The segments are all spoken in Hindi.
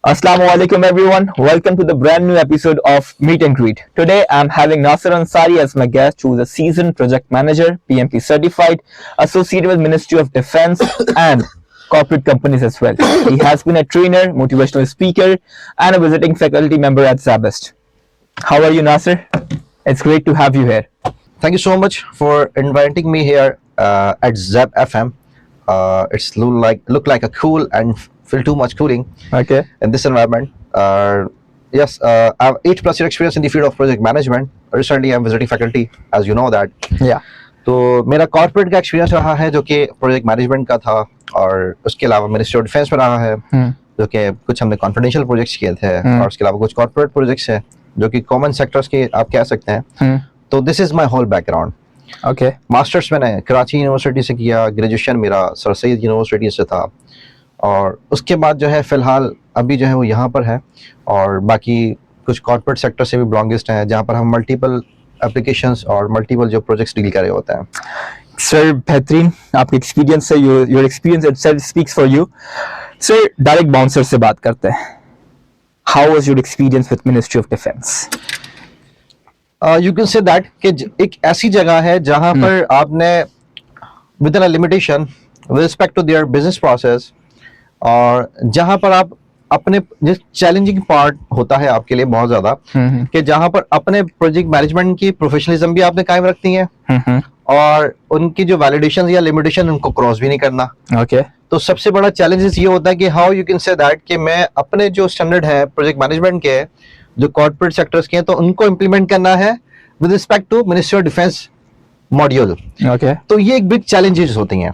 Assalamu alaikum everyone. Welcome to the brand new episode of Meet and Greet. Today I'm having Nasser Ansari as my guest, who is a seasoned project manager, PMP certified, associated with Ministry of Defense and corporate companies as well. He has been a trainer, motivational speaker, and a visiting faculty member at Zabest. How are you, Nasser? It's great to have you here. Thank you so much for inviting me here at Zeb FM. It's look like a cool and feel too much cooling Okay. in this environment. Yes, I have 8+ year experience in the field of project management. Recently, I'm visiting faculty, as you know that. Yeah. तो मेरा कॉर्पोरेट का एक्सपीरियंस रहा है जो कि प्रोजेक्ट मैनेजमेंट का था, और उसके अलावा मिनिस्ट्री ऑफ डिफेंस में रहा है, जो कि कुछ हमने कॉन्फिडेंशियल प्रोजेक्ट्स किए थे, और उसके अलावा कुछ कॉर्पोरेट प्रोजेक्ट्स हैं जो कि कॉमन सेक्टर्स के आप कह सकते हैं. तो this is my whole background. Okay. Masters मैंने कराची यूनिवर्सिटी से किया, ग्रेजुएशन मेरा सर सैयद यूनिवर्सिटी से था, और उसके बाद जो है फिलहाल अभी जो है वो यहाँ पर है, और बाकी कुछ कॉर्पोरेट सेक्टर से भी बिलोंगिस्ट हैं जहाँ पर हम मल्टीपल एप्लीकेशंस और मल्टीपल जो प्रोजेक्ट्स डील कर रहे होते हैं. सर बेहतरीन आपके एक्सपीरियंस से, your experience itself speaks for you. Sir direct bouncer से बात करते हैं. How was your experience with ministry of defence? You can say that कि एक ऐसी जगह है जहाँ पर आपने within a limitation with respect to their business process, और जहाँ पर आप अपने जिस चैलेंजिंग पार्ट होता है आपके लिए बहुत ज्यादा, कि जहाँ पर अपने प्रोजेक्ट मैनेजमेंट की प्रोफेशनलिज्म भी आपने कायम रखती है, और उनकी जो वैलिडेशन या लिमिटेशन उनको क्रॉस भी नहीं करना. ओके. तो सबसे बड़ा चैलेंजेस ये होता है कि how you can say that कि मैं अपने जो स्टैंडर्ड है प्रोजेक्ट मैनेजमेंट के, जो कॉर्पोरेट सेक्टर्स के हैं, तो उनको इम्प्लीमेंट करना है with respect to ministry of defence module. Okay. तो ये एक बिग चैलेंजेस होती हैं.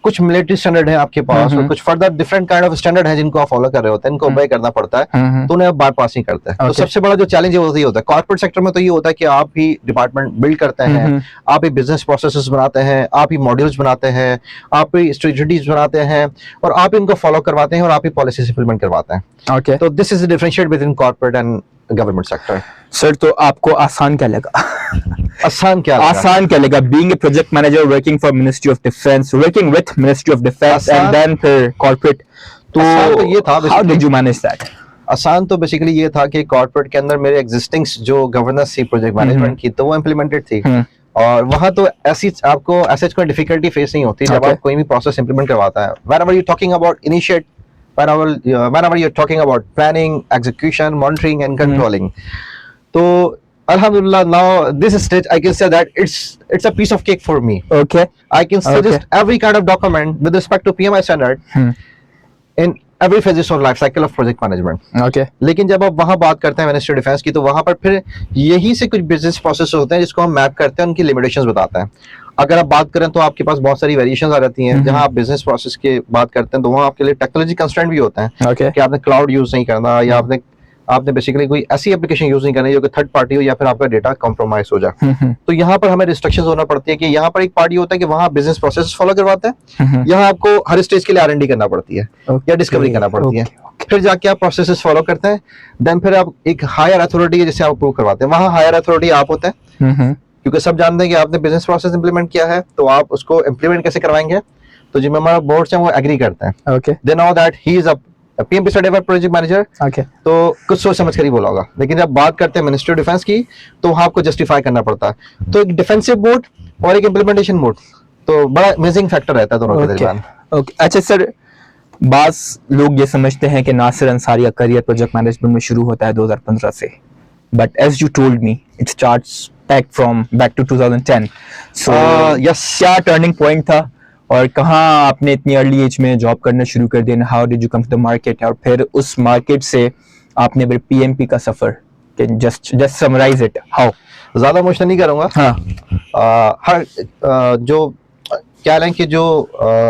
कुछ मिलिट्री स्टैंडर्ड है आपके पास, और कुछ further different kind of standard है जिनको आप फॉलो कर रहे होते हैं, इनको ओबे करना पड़ता है, तो उन्हें आप बार पास नहीं करते. तो सबसे बड़ा जो चैलेंज है वो ये होता है. कॉर्पोरेट सेक्टर में तो ये होता है कि आप ही डिपार्टमेंट बिल्ड करते हैं, आप ही बिजनेस प्रोसेसेस बनाते हैं, आप ही मॉड्यूल्स बनाते हैं, आप ही स्ट्रेटजीज बनाते हैं, और आप इनको फॉलो करवाते हैं, और आप ही पॉलिसीज इंप्लीमेंट करवाते हैं. ओके. तो this is differentiate between corporate and government sector. Sir तो आपको आसान क्या लगा? आसान क्या लगा being a project manager working for ministry of defence, working with ministry of defence and then फिर कॉर्पोरेट. तो ये था, how did you manage that? आसान तो बेसिकली ये था कि कॉर्पोरेट के अंदर मेरे एग्जिस्टिंग जो गवर्नेंस थी प्रोजेक्ट मैनेजमेंट की, तो वो इम्प्लीमेंटेड थी, और वहां तो ऐसी आपको ऐसे कोई डिफिकल्टी फेस नहीं होती जब आप कोई भी प्रोसेस इंप्लीमेंट करवाता है. whenever you talking about initiate, whenever you're talking about planning, execution, monitoring and controlling. तो alhamdulillah, now this stage I can say that it's a piece of cake for me. Okay. I can suggest every kind of document with respect to PMI standard in every phases of life cycle of project management. Okay. लेकिन जब आप वहाँ बात करते हैं मिनिस्ट्री ऑफ डिफेंस की, तो वहाँ पर फिर यही से कुछ बिजनेस प्रोसेस होते हैं जिसको हम मैप करते हैं, उनकी लिमिटेशंस बताते हैं. अगर आप बात करें तो आपके पास बहुत सारी वेरिएशंस आ जाती हैं. जहाँ आप बिजनेस प्रोसेस की बात करते हैं तो वहाँ आपके लिए टेक्नोलॉजी कंस्ट्रेंट भी होते हैं. Okay. कि आपने क्लाउड यूज नहीं करना, या आपने बेसिकली कोई ऐसी एप्लीकेशन यूज नहीं करनी जो कि थर्ड पार्टी हो, या फिर आपका डेटा कॉम्प्रोमाइज हो जाए. तो यहाँ पर हमें रिस्ट्रिक्शंस होना पड़ती है कि यहाँ पर एक पार्टी होता है कि वहाँ बिजनेस प्रोसेस फॉलो करवाते हैं, यहाँ आपको हर स्टेज के लिए R&D करना पड़ती है, या डिस्कवरी करना पड़ती है. फिर जाके आप प्रोसेसेस फॉलो करते हैं, देन फिर आप एक हायर अथॉरिटी है जिससे आप अप्रूव करवाते हैं. वहाँ हायर अथॉरिटी आप होते हैं, क्योंकि सब जानते हैं कि आपने बिजनेस प्रोसेस इंप्लीमेंट किया है, तो आप उसको इंप्लीमेंट कैसे करवाएंगे, तो जिनमें हमारा बोर्ड है वो एग्री करते हैं. Okay. They know that he is a PMP certified project manager. Okay. तो कुछ सोच समझ कर ही बोला होगा. लेकिन जब बात करते हैं मिनिस्ट्री ऑफ डिफेंस की, तो वहाँ आपको जस्टिफाई करना पड़ता है. तो एक डिफेंसिव मोड और एक इम्प्लीमेंटेशन मोड, तो बड़ा अमेजिंग फैक्टर रहता है दोनों के दरमियान. Okay. अच्छा सर, बास लोग ये समझते हैं कि नासिर अंसारी का करियर प्रोजेक्ट मैनेजमेंट में शुरू होता है 2015 से, but as you told me it starts back to 2010. So yes. क्या टर्निंग पॉइंट था, और कहाँ आपने इतनी अर्ली एज में जॉब करना शुरू कर दिया? How did you come to the market, और फिर उस मार्केट से आपने फिर PMP का सफर, जस्ट समराइज इट. हाउ? ज्यादा इमोशनल नहीं करूंगा. हाँ. हर जो क्या लें कि जो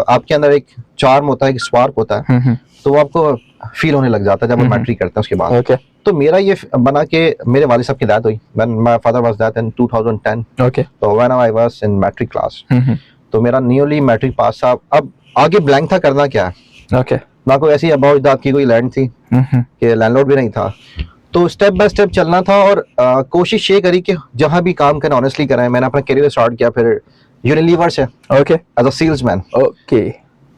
आपके अंदर एक चार्म होता है, एक स्पार्क होता है, तो वो आपको फील होने लग जाता है जब आप मैट्रिक करते हैं उसके बाद. Okay. तो मेरा ये बना कि मेरे वालिद साहब की डेथ हुई, when my father was dead in 2010. Okay. तो when I was in matric class, तो मेरा न्यूली मैट्रिक पास था. अब आगे ब्लैंक था, करना क्या है. Okay. ना कोई ऐसी अबाउजात की कोई लैंड थी, कि लैंडलॉर्ड भी नहीं था. तो स्टेप बाय स्टेप चलना था, और कोशिश ये करी कि जहाँ भी काम करना ऑनेस्टली करें. मैंने अपना करियर स्टार्ट किया फिर यूनिलीवर से, Okay. As a salesman. Okay.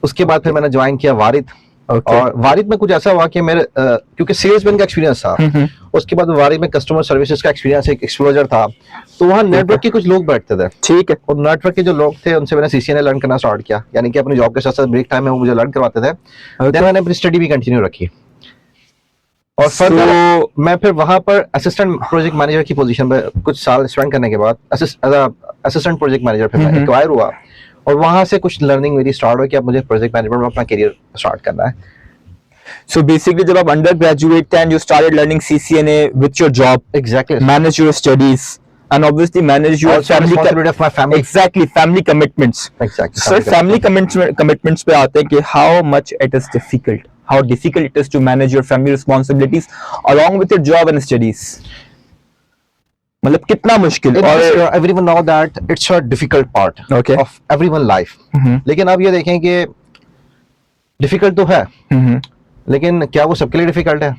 उसके बाद फिर मैंने ज्वाइन किया वारिद, Okay. और वारिद में कुछ ऐसा हुआ कि मेरे क्योंकि सेल्समैन का एक्सपीरियंस था, उसके बाद वारिद में कस्टमर सर्विसेज का एक्सपीरियंस, एक एक्सपोजर था, तो वहाँ नेटवर्क के कुछ लोग बैठते थे। ठीक है। और नेटवर्क के जो लोग थे उनसे मैंने सीसीएनए लर्न करना स्टार्ट किया, यानी कि अपनी जॉब के साथ साथ ब्रेक टाइम में वो मुझे लर्न करवाते थे। देन मैंने अपनी स्टडी भी कंटिन्यू रखी और फर्दर मैं फिर वहां पर असिस्टेंट प्रोजेक्ट मैनेजर की पोजीशन पे कुछ साल स्पेंड करने के बाद असिस्टेंट प्रोजेक्ट मैनेजर फिर मैं एक्वायर हुआ और वहां से कुछ लर्निंग मेरी स्टार्ट हुई कि अब मुझे प्रोजेक्ट मैनेजमेंट में अपना करियर स्टार्ट करना है। So basically, जब आप अंडर ग्रेजुएट थे and you started learning CCNA with your job, Exactly. manage your studies, and obviously manage your Also responsibility of my family. Exactly, family commitments. Exactly. Sir, family commitments पे आते हैं कि how much it is difficult, how difficult it is to manage your family responsibilities along with your job and studies. मतलब कितना मुश्किल। और everyone know that it's a difficult part Okay. of everyone life. लेकिन अब ये देखें कि डिफिकल्ट तो है, लेकिन क्या वो सबके लिए डिफिकल्ट है?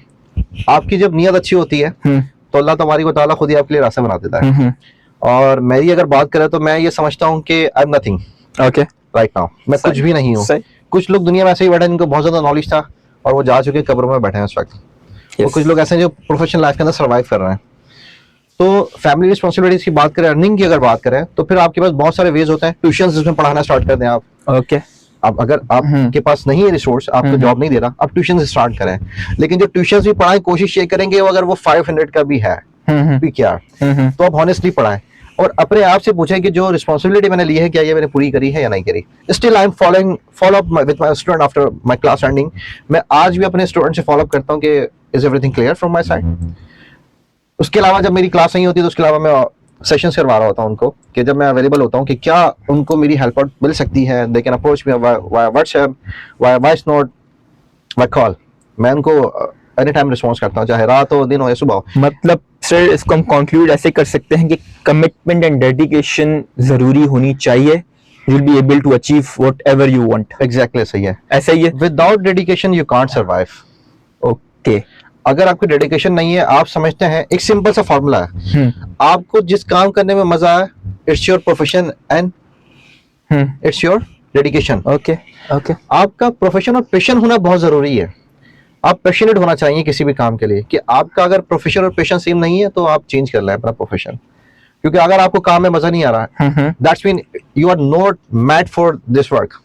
आपकी जब नीयत अच्छी होती है तो अल्लाह तबारक व तआला खुद ही आपके लिए रास्ता बना देता है। और मेरी अगर बात करें तो मैं ये समझता हूँ कि I am nothing okay right now, मैं कुछ भी नहीं हूँ। सही। कुछ लोग दुनिया में ऐसे ही बैठे हैं जिनको बहुत ज्यादा नॉलेज था और वो जा चुके कब्रों में बैठे हैं उस वक्त। और कुछ लोग ऐसे हैं जो प्रोफेशनल लाइफ के अंदर सर्वाइव कर रहे हैं। तो फैमिली रिस्पॉन्सिबिलिटीज की बात करें, अर्निंग की अगर बात करें, तो फिर आपके पास बहुत सारे वेज होते हैं। ट्यूशन जिसमें पढ़ाना स्टार्ट कर दें आप। ओके। अब अगर आपके पास नहीं है रिसोर्स, आपको जॉब नहीं दे रहा, आप ट्यूशन से स्टार्ट करें। लेकिन जो ट्यूशन भी पढ़ाएं, कोशिश ये करेंगे अगर वो 500 का भी है भी क्या, तो आप हॉनेस्टली पढ़ाएं और अपने आप से पूछें कि जो रिस्पॉन्सिबिलिटी मैंने ली है क्या ये मैंने पूरी करी है या नहीं करी। Still I am follow up with my student after my class ending. मैं आज भी अपने स्टूडेंट से फॉलो अप करता हूँ कि is everything clear from my side. उसके अलावा जब मेरी क्लास नहीं होती तो उसके अलावा मैं सेशंस करवा रहा होता हूं उनको कि जब मैं अवेलेबल होता हूं कि क्या उनको मेरी हेल्प आउट मिल सकती है। They can approach me via WhatsApp, via voice note, via call. मैं उनको एनी टाइम रिस्पॉन्स करता हूं, चाहे रात हो, दिन हो या सुबह हो। मतलब सर इसको हम कंक्लूड ऐसे कर सकते हैं कि कमिटमेंट एंड डेडिकेशन जरूरी होनी चाहिए। You will be able to achieve whatever you want. Exactly सही है। ऐसा ही है। Without dedication you can't survive. Okay. अगर आपकी डेडिकेशन नहीं है, आप समझते हैं, एक सिंपल सा फॉर्मूला है, आपको जिस काम करने में मजा है, it's your profession and it's your dedication. Okay okay. आपका प्रोफेशन और पैशन होना बहुत जरूरी है। आप पैशनेट होना चाहिए किसी भी काम के लिए कि आपका अगर प्रोफेशन और पैशन सेम नहीं है तो आप चेंज कर लें अपना प्रोफेशन। क्योंकि अगर आपको काम में मजा नहीं आ रहा है, that's mean you are not made for this work.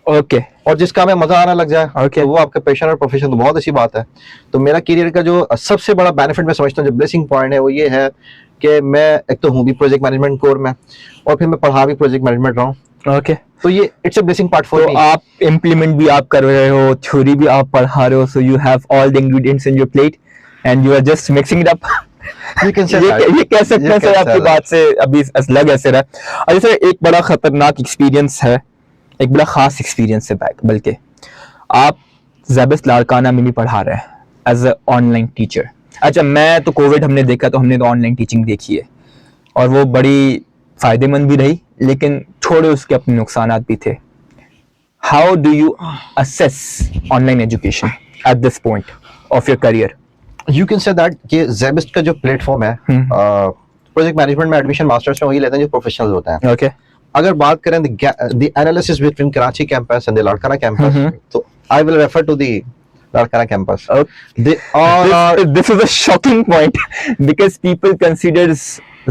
Okay. और जिस काम में मजा आने लग जाए तो वो आपका पैशन और प्रोफेशन, तो बहुत अच्छी बात है। तो मेरा करियर का जो सबसे बड़ा बेनिफिट मैं समझता हूँ, जो ब्लेसिंग पॉइंट है, वो ये है कि मैं एक तो हूँ भी प्रोजेक्ट मैनेजमेंट कोर में और फिर मैं पढ़ा भी प्रोजेक्ट मैनेजमेंट रहा हूँ। ओके। तो ये it's a blessing part for me. आप इम्प्लीमेंट भी आप कर रहे हो, थ्योरी भी आप पढ़ा रहे हो, so you have all the ingredients in your plate and you are just mixing it up. ये कह सकते हैं सर, आपकी बात से अभी लग ऐसे रहा। अच्छा सर, एक बड़ा खतरनाक एक्सपीरियंस है, एक बड़ा खास एक्सपीरियंस है बल्कि आप ज़ेबस्ट लाड़काना में भी पढ़ा रहे हैं एज अ ऑनलाइन टीचर। अच्छा, मैं तो कोविड हमने देखा तो हमने तो ऑनलाइन टीचिंग देखी है और वो बड़ी फायदेमंद भी रही, लेकिन थोड़े उसके अपने नुकसानात भी थे। How do you assess online education at this point of your career? You can say that कि ज़ेबस्ट का जो प्लेटफॉर्म है, प्रोजेक्ट मैनेजमेंट में एडमिशन मास्टर्स में वही लेते हैं जो प्रोफेशनल्स होते हैं। ओके। अगर बात करें the analysis between Karachi campus and the Larkana campus, तो I will refer to the Larkana campus. This is a shocking point because people consider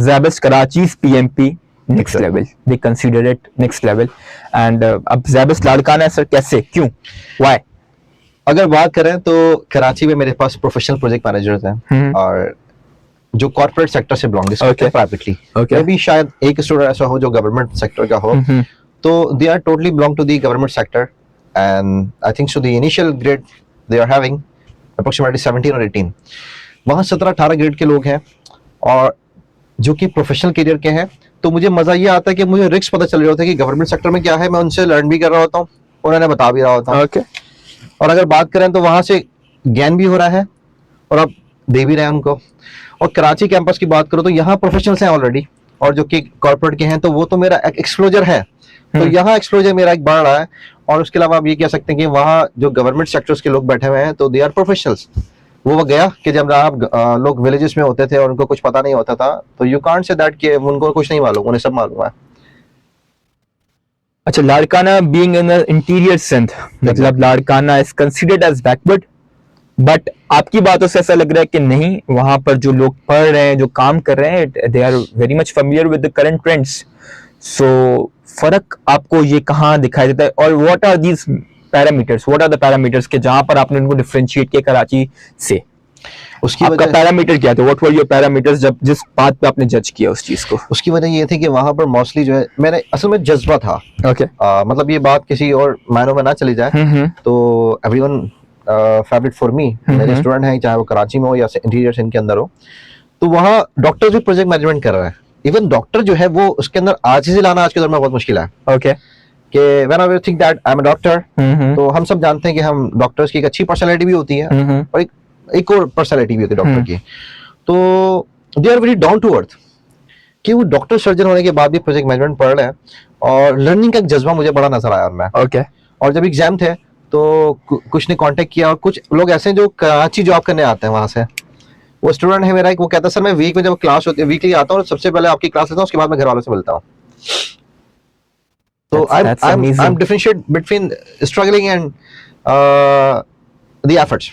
Zabest Karachi's PMP next level. They consider it next level. And अब Zabest लाड़काना सर कैसे, क्यों, why? अगर बात करें तो कराची में मेरे पास प्रोफेशनल प्रोजेक्ट मैनेजर्स हैं और जो कॉर्पोरेट सेक्टर से बिलोंग करते हैं प्राइवेटली। मे बी शायद एक स्टूडेंट ऐसा हो जो गवर्नमेंट सेक्टर का हो, तो they are totally belong to the government sector and I think so the initial grade they are having approximately 17 और 18। वहाँ 17-18 ग्रेड के लोग हैं और जो कि प्रोफेशनल करियर के हैं। तो मुझे मजा ये आता है कि मुझे रिस्क पता चल रहा होता है कि गवर्नमेंट सेक्टर में क्या है, मैं उनसे लर्न भी कर रहा होता हूँ, उन्होंने बता भी रहा होता हूँ। और अगर बात करें तो वहां से ज्ञान भी हो रहा है और आप दे भी रहे हैं उनको। और कराची कैंपस की बात करो तो यहाँ प्रोफेशनल्स हैं ऑलरेडी और जो कि कॉर्पोरेट के हैं, तो वो तो मेरा एक एक्सप्लोजर है। तो यहाँ एक्सप्लोजर मेरा एक बढ़ रहा है। और उसके अलावा आप ये कह सकते हैं कि वहाँ जो गवर्नमेंट सेक्टर्स के लोग बैठे हुए हैं तो दे आर प्रोफेशनल्स। वो गया कि जब आप लोग विलेजेस में होते थे और उनको कुछ पता नहीं होता था, तो यू कांट से दैट कि उनको कुछ नहीं मालूम, उन्हें सब मालूम है। अच्छा, Larkana being in interior Sindh, मतलब Larkana is considered as backward, but आपकी बातों से ऐसा लग रहा है कि नहीं, वहां पर जो लोग पढ़ रहे हैं, जो काम कर रहे हैं, they are very much familiar with the current trends. So फर्क आपको ये कहाँ दिखाई देता है, और what are these parameters, what are the parameters के जहां पर आपने उनको डिफरेंशिएट किया कराची से? उसकी आपका वजह पैरामीटर क्या थे? व्हाट वर योर पैरामीटर्स जब जिस बात पे आपने जज किया उस चीज को? उसकी वजह ये थी कि वहां पर मोस्टली जो है, मेरे असल में जज्बा था. ओके. मतलब ये बात किसी और मायनों में ना चली जाए, तो एवरीवन फेवरेट फॉर मी, मेरे स्टूडेंट हैं, चाहे वो कराची में हो या इंटीरियर सिंध के अंदर हो, तो वहाँ डॉक्टर भी प्रोजेक्ट मैनेजमेंट कर रहे हैं. इवन डॉक्टर जो है वो उसके अंदर आजीज़ी लाना आज के दौर में बहुत मुश्किल है. ओके. कि when I think that I am a doctor, तो हम सब जानते हैं कि हम डॉक्टर्स की एक अच्छी पर्सनैलिटी भी होती है, और एक और पर्सनैलिटी भी होती है डॉक्टर की. तो they are very down to earth, कि वो डॉक्टर सर्जन होने के बाद भी प्रोजेक्ट मैनेजमेंट पढ़ रहे हैं, और लर्निंग का एक जज्बा मुझे बड़ा नजर आया उनमें. ओके. और जब एग्जाम थे तो कुछ ने कांटेक्ट किया, और कुछ लोग ऐसे हैं जो कराची जॉब करने आते हैं वहां से. वो स्टूडेंट है मेरा एक, वो कहता है सर मैं वीक में जब क्लास होती है, वीकली आता हूँ और सबसे पहले आपकी क्लास लेता हूँ, उसके बाद मैं घर वालों से मिलता हूँ. तो I am differentiate between struggling and the efforts.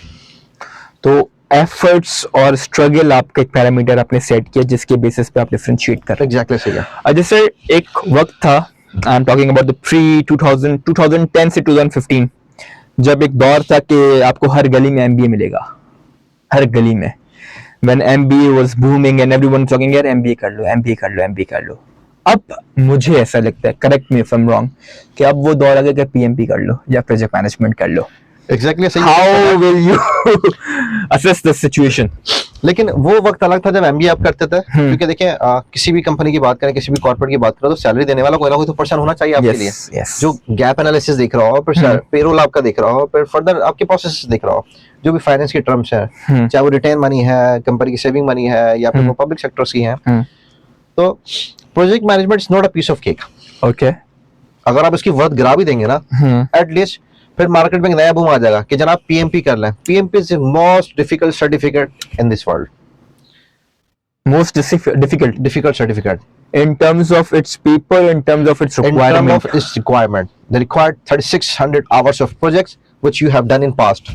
तो एफर्ट्स और स्ट्रगल आपका एक पैरामीटर आपने सेट किया जिसके बेसिस पे आप डिफरेंशिएट कर रहे हैं. एग्जैक्टली सही है. जैसे एक वक्त था, आई am talking about the pre 2010 से 2015, जब एक दौर था कि आपको हर गली में एमबीए मिलेगा, हर गली में. When MBA was booming and everyone talking, यार MBA कर लो, MBA कर लो, MBA कर लो. अब मुझे ऐसा लगता है, correct me if I am wrong, कि अब वो दौर आ गया कि PMP कर लो या प्रोजेक्ट मैनेजमेंट कर लो. एग्जैक्टली सही. How will you assess the situation? लेकिन वो वक्त अलग था जब एमबीए आप करते थे, क्योंकि देखिए किसी भी कंपनी की बात करें, किसी भी कॉर्पोरेट की बात करें, तो सैलरी देने वाला कोई ना कोई तो पर्सन होना चाहिए आपके लिए, जो गैप एनालिसिस देख रहा हो, फिर पेरोल आपका देख रहा हो, फिर फर्दर आपके प्रोसेस देख रहा हो, जो भी फाइनेंस के टर्म्स है, चाहे वो रिटेन मनी है, कंपनी की सेविंग मनी है, या फिर वो पब्लिक सेक्टर्स की है. तो project management is not a piece of cake. Okay. अगर आप इसकी वर्थ गिरा भी देंगे ना, एटलीस्ट फिर मार्केट में एक नया बूम आ जाएगा कि जनाब पीएमपी कर लें. PMP is the most difficult certificate in this world. Most difficult certificate in terms of its people, in terms of its requirement. In terms of its requirement, they required 3600 hours of projects which you have done in past.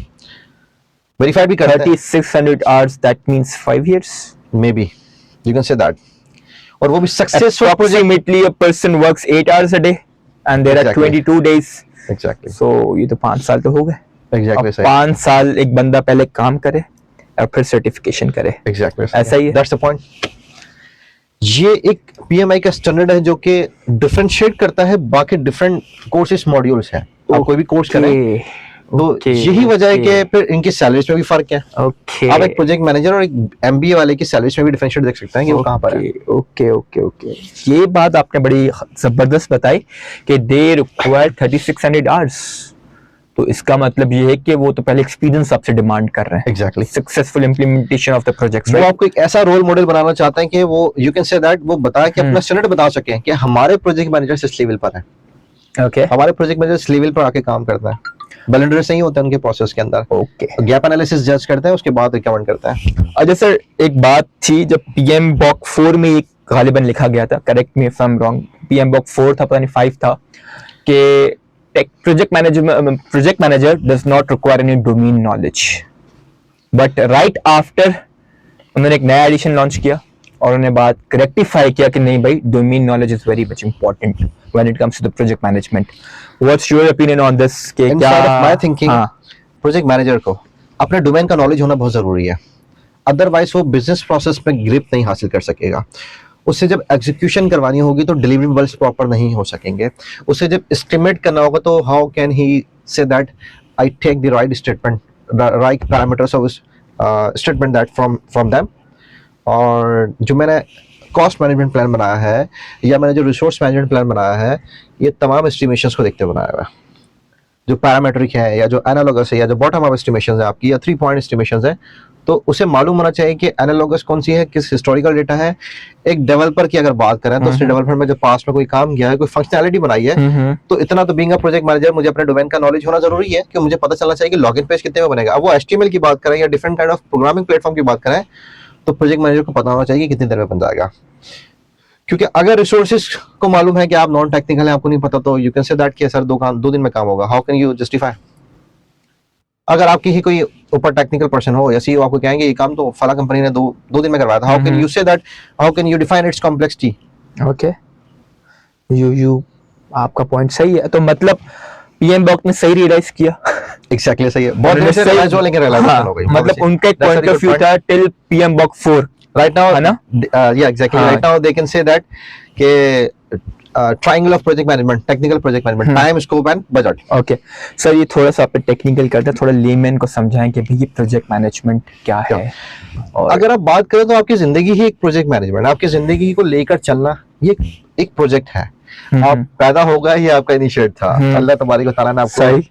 Verified भी करते हैं. 3600 hours, that means 5 years. Maybe you can say that. और वो भी successful project. Approximately a person works 8 hours a day and there are 22 days. Exactly. So ये तो 5 साल तो हो गए. Exactly. 5 साल एक बंदा पहले काम करे और फिर सर्टिफिकेशन करे. Exactly. ऐसा ही है. That's the point. ये एक PMI का स्टैंडर्ड है जो कि डिफरेंशिएट करता है बाकी डिफरेंट कोर्सेज मॉड्यूल्स हैं. आप कोई भी कोर्स करें, तो यही वजह है कि फिर इनकी सैलरीज में भी फर्क है. आप एक प्रोजेक्ट मैनेजर और एक एमबीए वाले की सैलरीज में भी डिफरेंशिएट देख सकते हैं कि वो कहाँ पर है. ओके. ये बात आपने बड़ी जबरदस्त बताई कि दे रिक्वायर 3600 आवर्स. तो इसका मतलब ये है कि वो तो पहले एक्सपीरियंस आपसे डिमांड कर रहे हैं. Exactly. Successful implementation of the projects. वो आपको एक ऐसा रोल मॉडल बनाना चाहते हैं कि वो यू कैन से दैट वो बताए कि अपना स्टैंडर्ड बता सके कि हमारे प्रोजेक्ट मैनेजर इस लेवल पर है. ओके. हमारे प्रोजेक्ट मैनेजर इस लेवल पर आके काम करता है. ब्लेंडर्स नहीं होते उनके प्रोसेस के अंदर. ओके. गैप एनालिसिस जज करते हैं, उसके बाद रिकमेंड करता है. अच्छा सर, एक बात थी जब PMBOK 4 में एक गालिबन लिखा गया था, correct me if I am wrong, PMBOK 4 था, पता नहीं 5 था, कि project manager does not require any domain knowledge, but right after उन्होंने एक नया एडिशन लॉन्च किया और उन्होंने बात रेक्टिफाई किया कि नहीं भाई, domain knowledge is very much important when it comes to the project management. What's your opinion on this? कि क्या my thinking, प्रोजेक्ट मैनेजर को अपने डोमेन का नॉलेज होना बहुत जरूरी है, अदरवाइज वो बिजनेस प्रोसेस में ग्रिप नहीं हासिल कर सकेगा. उससे जब एग्जीक्यूशन करवानी होगी तो डिलीवरेबल्स प्रॉपर नहीं हो सकेंगे. उससे जब एस्टिमेट करना होगा तो how can he say that I take the right statement, the right parameters of statement that from them. और जो मैंने कॉस्ट मैनेजमेंट प्लान बनाया है या मैंने जो रिसोर्स मैनेजमेंट प्लान बनाया है, ये तमाम एस्टिमेशंस को देखते बनाया हुआ है. जो पैरामेट्रिक है या जो एनालॉगस है या जो बॉटम अप एस्टिमेशंस है आपकी, या 3 पॉइंट एस्टिमेशंस है, तो उसे मालूम होना चाहिए कि एनालॉगस कौन सी है, किस हिस्टोरिकल डेटा है. एक डेवलपर की अगर बात करें तो उसने डेवलपर में जो पास्ट में कोई काम किया है, कोई फंक्शनैलिटी बनाई है, तो इतना तो बीइंग अ प्रोजेक्ट मैनेजर मुझे अपने डोमेन का नॉलेज होना जरूरी है कि मुझे पता चलना चाहिए कि लॉगिन पेज कितने में बनेगा. अब वो HTML की बात करें या different kind of programming platform की बात करें, तो प्रोजेक्ट मैनेजर को पता होना चाहिए कितनी देर में बन जाएगा. क्योंकि अगर रिसोर्सेज को मालूम है कि आप नॉन टेक्निकल हैं, आपको नहीं पता, तो यू कैन से दैट कि सर 2 दिन में काम होगा। How can you justify? अगर आपकी ही कोई ऊपर टेक्निकल पर्सन हो या सीईओ आपको कहेंगे ये काम तो फला कंपनी ने दो दिन में करवाया था, how can you say that, how can you define it's complexity? Okay, you आपका पॉइंट सही है। तो मतलब पीएम बॉक ने सही रियलाइज किया। एग्जैक्टली सही है, बहुत उन्होंने देर से realize हुआ, लेकिन realization हो गई। मतलब उनका एक That's a point very of good view point. था टिल पीएम बॉक 4 right now, है ना? yeah, exactly, हाँ. right now they can say that कि triangle of project management, technical project management, time, scope and budget. Okay sir, ये थोड़ा सा आप टेक्निकल करते हैं, थोड़ा लेमैन को समझाएं कि भाई ये प्रोजेक्ट मैनेजमेंट क्या है। और अगर आप बात करें तो आपकी जिंदगी ही एक प्रोजेक्ट मैनेजमेंट, आपकी जिंदगी को लेकर चलना ये एक प्रोजेक्ट है। आप पैदा होगा ये आपका इनिशिएट था, अल्लाह तबारक व तआला ने आपको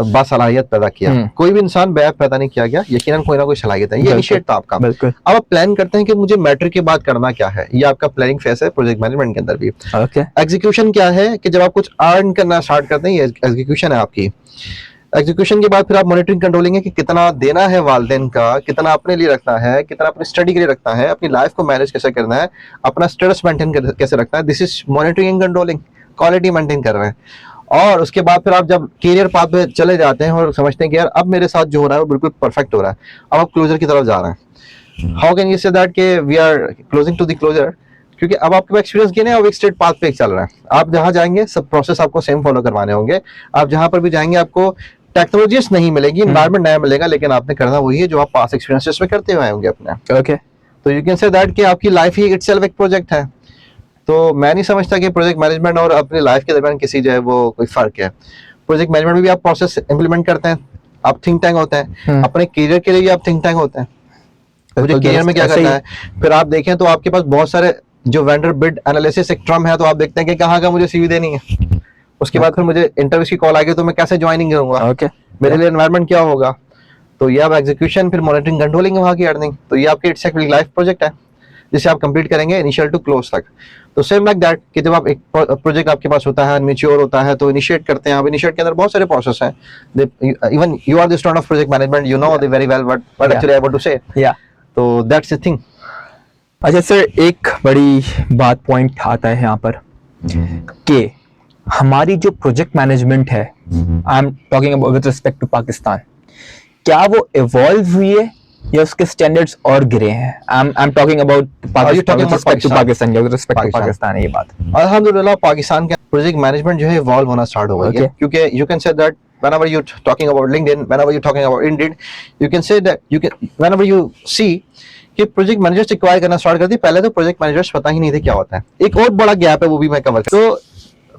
बासलाहियत पैदा किया। कोई भी इंसान बैग पैदा नहीं किया गया, यकीनन कोई ना कोई सलाहियत है, ये इनिशिएट था आपका। बिल्कुल। अब आप प्लान करते हैं कि मुझे मैटर के बाद करना क्या है, ये आपका प्लानिंग फेस है प्रोजेक्ट मैनेजमेंट के अंदर भी। ओके, एग्जीक्यूशन क्या है कि जब आप कुछ अर्न करना स्टार्ट करते हैं, ये एग्जीक्यूशन है आपकी। एग्जीक्यूशन के बाद फिर आप मॉनिटरिंग कंट्रोलिंग है कि कितना देना है वालदेन का, कितना अपने लिए रखना है, कितना अपनी स्टडी के लिए रखना है, अपनी लाइफ को मैनेज कैसे करना है, अपना स्टेटस मेंटेन कैसे रखना है। This is monitoring and controlling, quality maintain कर रहे हैं। और उसके बाद फिर आप जब कैरियर पाथ पे चले जाते हैं और समझते हैं कि यार अब मेरे साथ जो हो रहा है वो बिल्कुल परफेक्ट हो रहा है, अब आप क्लोजर की तरफ जा रहे हैं। How can you say that कि we are closing to the closure? क्योंकि अब आपके एक्सपीरियंस गेन है, अब एक स्ट्रेट पाथ पे चल रहा है। आप जहां जाएंगे सब प्रोसेस आपको सेम फॉलो करवाने होंगे। आप जहां पर भी जाएंगे आपको टेक्नोलॉजीज नहीं मिलेगी, एनवायरमेंट नया मिलेगा, लेकिन आपने करना वही है जो आप पास एक्सपीरियंसेस में करते हुए होंगे अपने। ओके, तो यू कैन से दैट कि आपकी लाइफ ही इटसेल्फ एक प्रोजेक्ट है। तो मैं नहीं समझता कि प्रोजेक्ट मैनेजमेंट और अपनी लाइफ के दरमियान किसी जो है वो कोई फर्क है। प्रोजेक्ट मैनेजमेंट में भी आप प्रोसेस इंप्लीमेंट करते हैं, आप थिंक टैंक होते हैं, अपने करियर के लिए भी आप थिंक टैंक होते हैं। मुझे करियर में क्या करना है, फिर आप देखें तो आपके पास बहुत सारे जो वेंडर बिड एनालिसिस एक टर्म है, तो आप देखते हैं कि कहाँ का मुझे सीवी देनी है। उसके बाद फिर मुझे इंटरव्यू की कॉल आ गई तो मैं कैसे ज्वाइनिंग करूंगा, ओके, मेरे लिए एनवायरमेंट क्या होगा। तो ये आप एग्जीक्यूशन, फिर मॉनिटरिंग कंट्रोलिंग, वहाँ की अर्निंग, तो ये आपके इट्स एक लाइफ प्रोजेक्ट है जिसे आप कंप्लीट करेंगे इनिशियल टू क्लोज तक। तो सेम लाइक दैट कि जब आप एक प्रोजेक्ट आपके पास होता है, मैच्योर होता है, तो इनिशिएट करते हैं आप। इनिशिएट के अंदर बहुत सारे प्रोसेस हैं। Even you are the student of project management, you know the very well what actually I want to say. या तो दैट्स द थिंग। अच्छा सर, एक बड़ी बात पॉइंट आता है यहाँ पर कि हमारी जो प्रोजेक्ट मैनेजमेंट है, I am talking about with respect to Pakistan, क्या वो इवॉल्व हुई है या उसके स्टैंडर्ड्स और गिरे हैं? I am talking about Pakistan, with respect to Pakistan है ये बात। अल्हम्दुलिल्लाह पाकिस्तान के प्रोजेक्ट मैनेजमेंट जो है इवॉल्व होना स्टार्ट हो गई है, क्योंकि you can say that whenever you talking about LinkedIn, whenever you talking about Indeed, you can say that you can whenever you see कि प्रोजेक्ट मैनेजर्स एक्वायर करना स्टार्ट कर दी। पहले तो प्रोजेक्ट मैनेजर्स पता ही नहीं थे क्या होता है। एक और बड़ा गैप है, वो भी मैं कवर कर। तो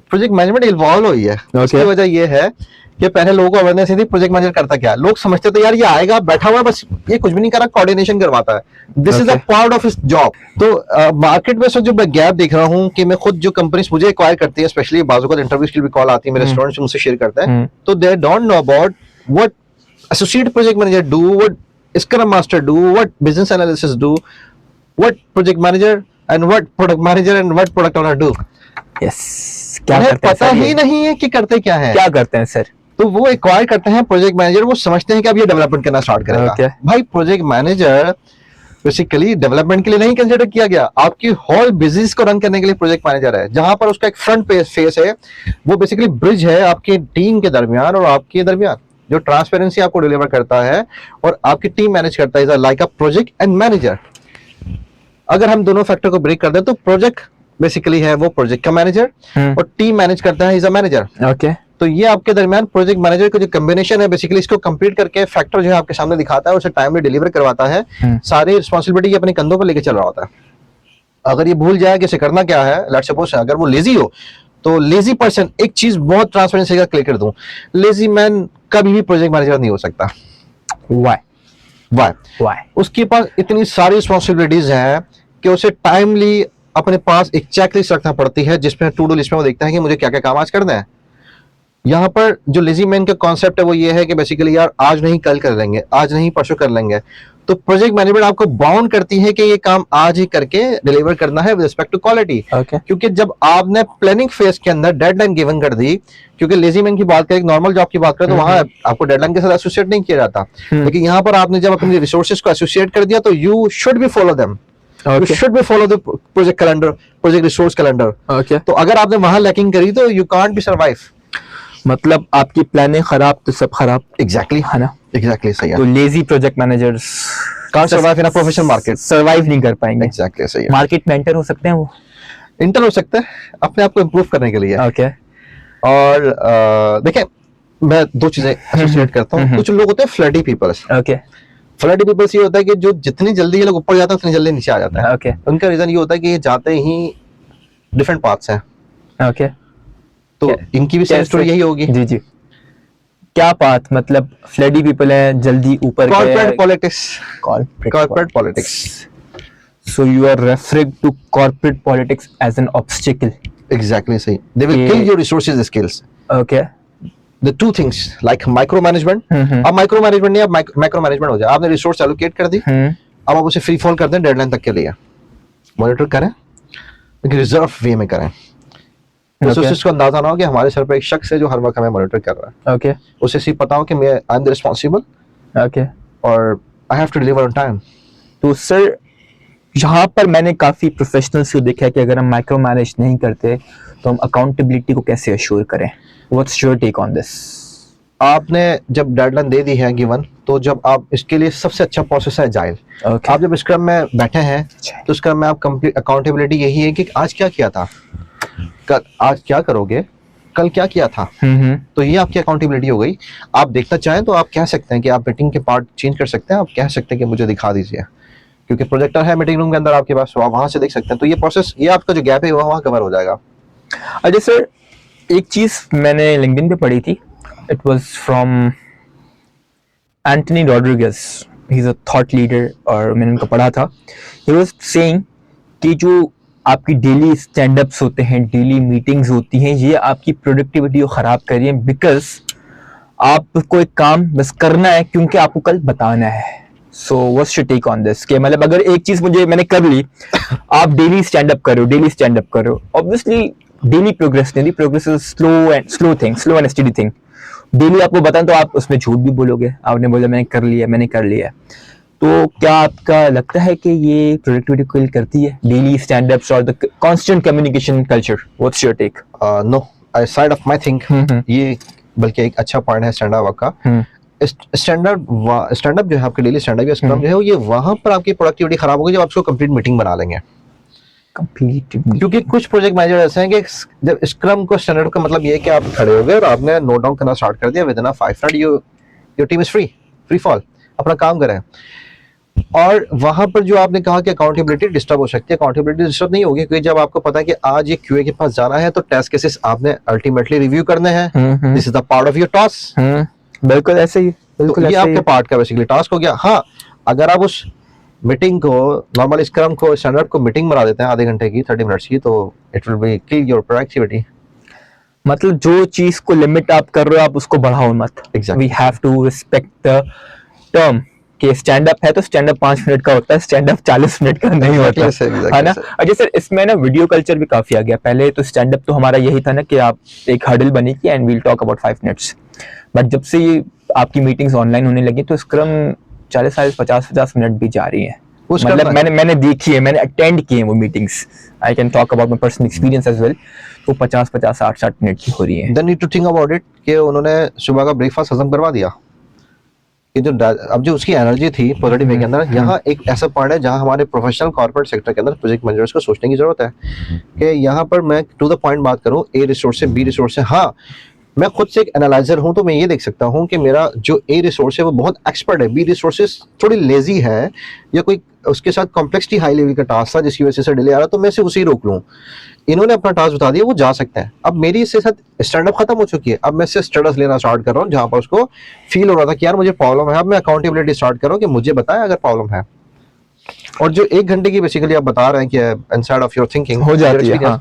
प्रोजेक्ट मैनेजमेंट इवॉल्व हुई है। उसकी वजह ये है कि पहले लोगों को अवेयरनेस थी प्रोजेक्ट मैनेजर करता क्या है। लोग समझते थे यार ये आएगा बैठा हुआ बस ये कुछ भी नहीं कर रहा, कोऑर्डिनेशन करवाता है, this is a part of his job. तो मार्केट में जो मैं गैप देख रहा हूँ कि मैं खुद जो कंपनीज मुझे एक्वायर करती है, स्पेशली बाजू का इंटरव्यूज की भी कॉल आती है, मेरे स्टूडेंट्स मुझसे शेयर करते हैं, तो they don't know about what associate project manager do, what scrum master do, what business analysis do, what project manager and what product manager and what product owner do. Yes, क्या करते हैं? पता ही नहीं है कि करते क्या है, क्या करते हैं सर। तो वो एक्वायर करते हैं प्रोजेक्ट मैनेजर, वो समझते हैं कि अब ये डेवलपमेंट करना स्टार्ट करेगा। भाई प्रोजेक्ट मैनेजर बेसिकली डेवलपमेंट के लिए नहीं कंसिडर किया गया, आपकी होल बिजनेस को रन करने के लिए प्रोजेक्ट मैनेजर है। जहां पर उसका एक फ्रंट फेस है, वो बेसिकली ब्रिज है आपकी टीम के दरमियान और आपके दरमियान, जो ट्रांसपेरेंसी आपको डिलीवर करता है और आपकी टीम मैनेज करता है, like a project and manager. अगर हम दोनों फैक्टर को ब्रेक कर दें तो प्रोजेक्ट बेसिकली है वो प्रोजेक्ट का मैनेजर और टीम मैनेज करता है इज अ मैनेजर। ओके, तो ये आपके दरमियान प्रोजेक्ट मैनेजर का जो कॉम्बिनेशन है, बेसिकली इसको कंप्लीट करके फैक्टर जो है आपके सामने दिखाता है, उसे टाइमली डिलीवर करवाता है, सारी रिस्पांसिबिलिटी अपने कंधों पर लेके चल रहा होता है। अगर ये भूल जाए कि इसे करना क्या है, लेट्स सपोज अगर वो लेजी हो, तो लेजी पर्सन, एक चीज बहुत ट्रांसपेरेंसी का क्लियर कर दूं, लेजी मैन कभी भी प्रोजेक्ट मैनेजर नहीं हो सकता। व्हाई? उसके पास इतनी सारी रिस्पांसिबिलिटीज हैं कि उसे टाइमली अपने पास एक चेकलिस्ट रखना पड़ती है, जिसमें टू डू लिस्ट में वो देखता है कि मुझे क्या क्या काम आज करना है। यहाँ पर जो लेजी मैन का कॉन्सेप्ट है वो ये है कि बेसिकली यार आज नहीं कल कर लेंगे, आज नहीं परसों कर लेंगे। तो प्रोजेक्ट मैनेजमेंट आपको बाउंड करती है कि ये काम आज ही करके डिलीवर करना है विद रिस्पेक्ट टू क्वालिटी। क्योंकि जब आपने प्लानिंग फेज के अंदर डेडलाइन गिवन कर दी, क्योंकि लेजी मैन की बात करें, नॉर्मल जॉब की बात करें, तो वहां आपको डेडलाइन के साथ एसोसिएट नहीं किया जाता, लेकिन यहाँ पर आपने जब अपने रिसोर्सेज को एसोसिएट कर दिया तो you should be follow them. You Okay. Should be follow the project calendar, project resource calendar. Okay. तो अगर आपने वहां लैकिंग करी तो यू कांट बी सर्वाइव। मतलब आपकी प्लानिंग खराब तो सब खराब, एग्जैक्टली है ना? एग्जैक्टली सही तो है। Lazy project managers can't survive in a professional market. Survive नहीं कर पाएंगे। एग्जैक्टली सही है। मार्केट में एंटर हो सकते हैं वो। इंटर हो सकता है अपने आप को इम्प्रूव करने के लिए। ओके। और देखें, मैं दो चीजें एसोसिएट करता हूँ। कुछ लोग होते हैं फ्लडी पीपल्स। ओके। फ्लडी पीपल्स ये होता है कि जो जितनी जल्दी ये लोग ऊपर जाते हैं उतनी जल्दी नीचे आ जाता है। ओके। उनका रीजन ये होता है कि ये जाते ही डिफरेंट पाथ्स हैं। ओके। तो इनकी भी सेम स्टोरी यही होगी। जी जी। क्या बात, मतलब फ्लडी पीपल हैं, जल्दी ऊपर corporate politics. Corporate corporate politics. So you are referring to corporate politics as an obstacle. Exactly सही। दे विल ये- kill your resources skills. Okay. The two things like micro management. अब माइक्रो मैनेजमेंट नहीं, अब मैक्रो मैनेजमेंट हो जाए। आपने रिसोर्स एलोकेट कर दी, अब आप उसे फ्री फॉल कर दें डेडलाइन तक के लिए। मॉनिटर करें लेकिन रिजर्व वे में करें। रिसोर्सेज को अंदाजा ना हो कि हमारे सर पे एक शख्स है जो हर वक्त हमें मॉनिटर कर रहा है। Okay. उसे सिर्फ पता हो कि मैं I am the responsible Okay. और I have to deliver on time. तो सर यहाँ पर मैंने काफी प्रोफेशनल्स को देखा है कि अगर हम माइक्रो मैनेज नहीं करते तो हम अकाउंटेबिलिटी को कैसे अश्योर करें। What's your take on this? आपने जब डेडलाइन दे दी है गिवन, तो जब आप इसके लिए सबसे अच्छा प्रोसेस है एजाइल। Okay. आप जब स्क्रम में बैठे हैं तो स्क्रम में आप कंप्लीट अकाउंटेबिलिटी यही है कि आज क्या किया था, कल आज क्या करोगे, कल क्या किया था। तो ये आपकी अकाउंटेबिलिटी हो गई। आप देखना चाहें तो आप कह सकते हैं कि आप मीटिंग के पार्ट चेंज कर सकते हैं। आप कह सकते हैं कि मुझे दिखा दीजिए, क्योंकि प्रोजेक्टर है मीटिंग रूम के अंदर आपके पास, तो आप वहां से देख सकते हैं। तो ये प्रोसेस, ये आपका जो गैप है वो वहां कवर हो जाएगा। अच्छा सर, एक चीज मैंने लिंक्डइन पे पढ़ी थी। It was from Antony Rodriguez, he is a thought leader, और मैंने उनको पढ़ा था। ही वाज सेइंग कि जो आपकी डेली स्टैंड अप्स होते हैं, डेली मीटिंग्स होती हैं, ये आपकी प्रोडक्टिविटी को खराब कर रही है, बिकॉज आपको एक काम बस करना है क्योंकि आपको कल बताना है। So what's your take on this? कि मतलब अगर एक चीज मैंने कर ली, आप डेली स्टैंड अप करो, डेली स्टैंड अप करो, ऑब्वियसली डेली प्रोग्रेस नहीं, progress is slow and study thing. Daily आपको बताएं तो आप उसमें झूठ भी बोलोगे, आपने बोला मैंने कर लिया। तो क्या आपका लगता है कि ये प्रोडक्टिविटी को किल करती है, डेली स्टैंड अप्स और the constant communication culture? What's your take? No, I side of my think ये बल्कि एक अच्छा पॉइंट है स्टैंड अप का। स्टैंड अप जो है आपके डेली स्टैंड अप या स्क्रम जो है, ये वहां पर आपकी प्रोडक्टिविटी खराब होगी जब आप उसको कंप्लीट मीटिंग बना लेंगे। क्योंकि कुछ प्रोजेक्ट मैनेजर ऐसे हैं कि जब स्क्रम को स्टैंडर्ड का मतलब ये है कि आप खड़े हो गए और आपने नोट डाउन करना स्टार्ट कर दिया, with in 5 minute your team is free fall, अपना काम करें। और वहां पर जो आपने कहा कि अकाउंटेबिलिटी डिस्टर्ब हो सकती है, अकाउंटेबिलिटी डिस्टर्ब नहीं होगी, क्योंकि जब आपको पता है कि आज ये क्यूए के पास जाना है तो टेस्ट केसेस आपने अल्टीमेटली रिव्यू करने हैं। This is the part of your task. बिल्कुल ऐसे ही, बिल्कुल ये ऐसे ही। आपके पार्ट का बेसिकली टास्क हो गया। हाँ, अगर आप उस मीटिंग को, नॉर्मल स्क्रम को, स्टैंडर्ड को मीटिंग बना देते हैं आधे घंटे की, 30 मिनट्स की, तो it will be kill your productivity. मतलब जो चीज को लिमिट आप कर रहे हो आप उसको बढ़ाओ मत। Exactly. We have to respect the term कि स्टैंड अप है तो स्टैंड अप 5 मिनट का होता है, स्टैंड अप 40 मिनट का नहीं होता, Exactly, है ना? sir. अच्छा सर, इसमें ना वीडियो कल्चर भी काफी आ गया। पहले तो स्टैंड अप तो हमारा यही था ना कि आप एक हर्डल बनेगी and we'll talk about 5 minutes, but जब से ये आपकी मीटिंग्स ऑनलाइन होने लगी तो स्क्रम 40-50 मिनट भी जा रही है। उस मतलब करना- मैंने देखी है, मैंने अटेंड किए हैं वो meetings. I can talk about my personal experience as well. तो 50-50 60 मिनट की हो रही है। Then need to think about it कि उन्होंने सुबह का ब्रेकफास्ट हजम करवा दिया कि जो अब जो उसकी एनर्जी थी पॉजिटिव वे के अंदर, यहाँ एक ऐसा पॉइंट है जहाँ हमारे प्रोफेशनल कॉर्पोरेट सेक्टर के अंदर प्रोजेक्ट मैनेजर्स को सोचने की जरूरत है कि यहाँ पर मैं टू द पॉइंट बात करूँ, ए रिसोर्स से बी रिसोर्स से। हाँ, मैं खुद से एक एनालाइजर हूं तो मैं ये देख सकता हूं कि मेरा जो ए रिसोर्स है वो बहुत एक्सपर्ट है, बी रिसोर्सेज थोड़ी लेजी है, या कोई उसके साथ कॉम्प्लेक्सिटी हाई लेवल का टास्क था जिसकी वजह से डिले आ रहा, तो मैं सिर्फ उसे ही रोक लूं। इन्होंने अपना टास्क बता दिया, वो जा सकते हैं। अब मेरी इसके साथ स्टैंड अप खत्म हो चुकी है, अब मैं इससे स्टेटस लेना स्टार्ट कर रहा हूँ, जहां पर उसको फील हो रहा था कि यार मुझे प्रॉब्लम है। अब मैं अकाउंटेबिलिटी स्टार्ट कर रहा हूँ कि मुझे बताएं अगर प्रॉब्लम है। और जो 1 घंटे की बेसिकली आप बता रहे हैं कि इनसाइड ऑफ योर थिंकिंग हो जाती है, हाँ।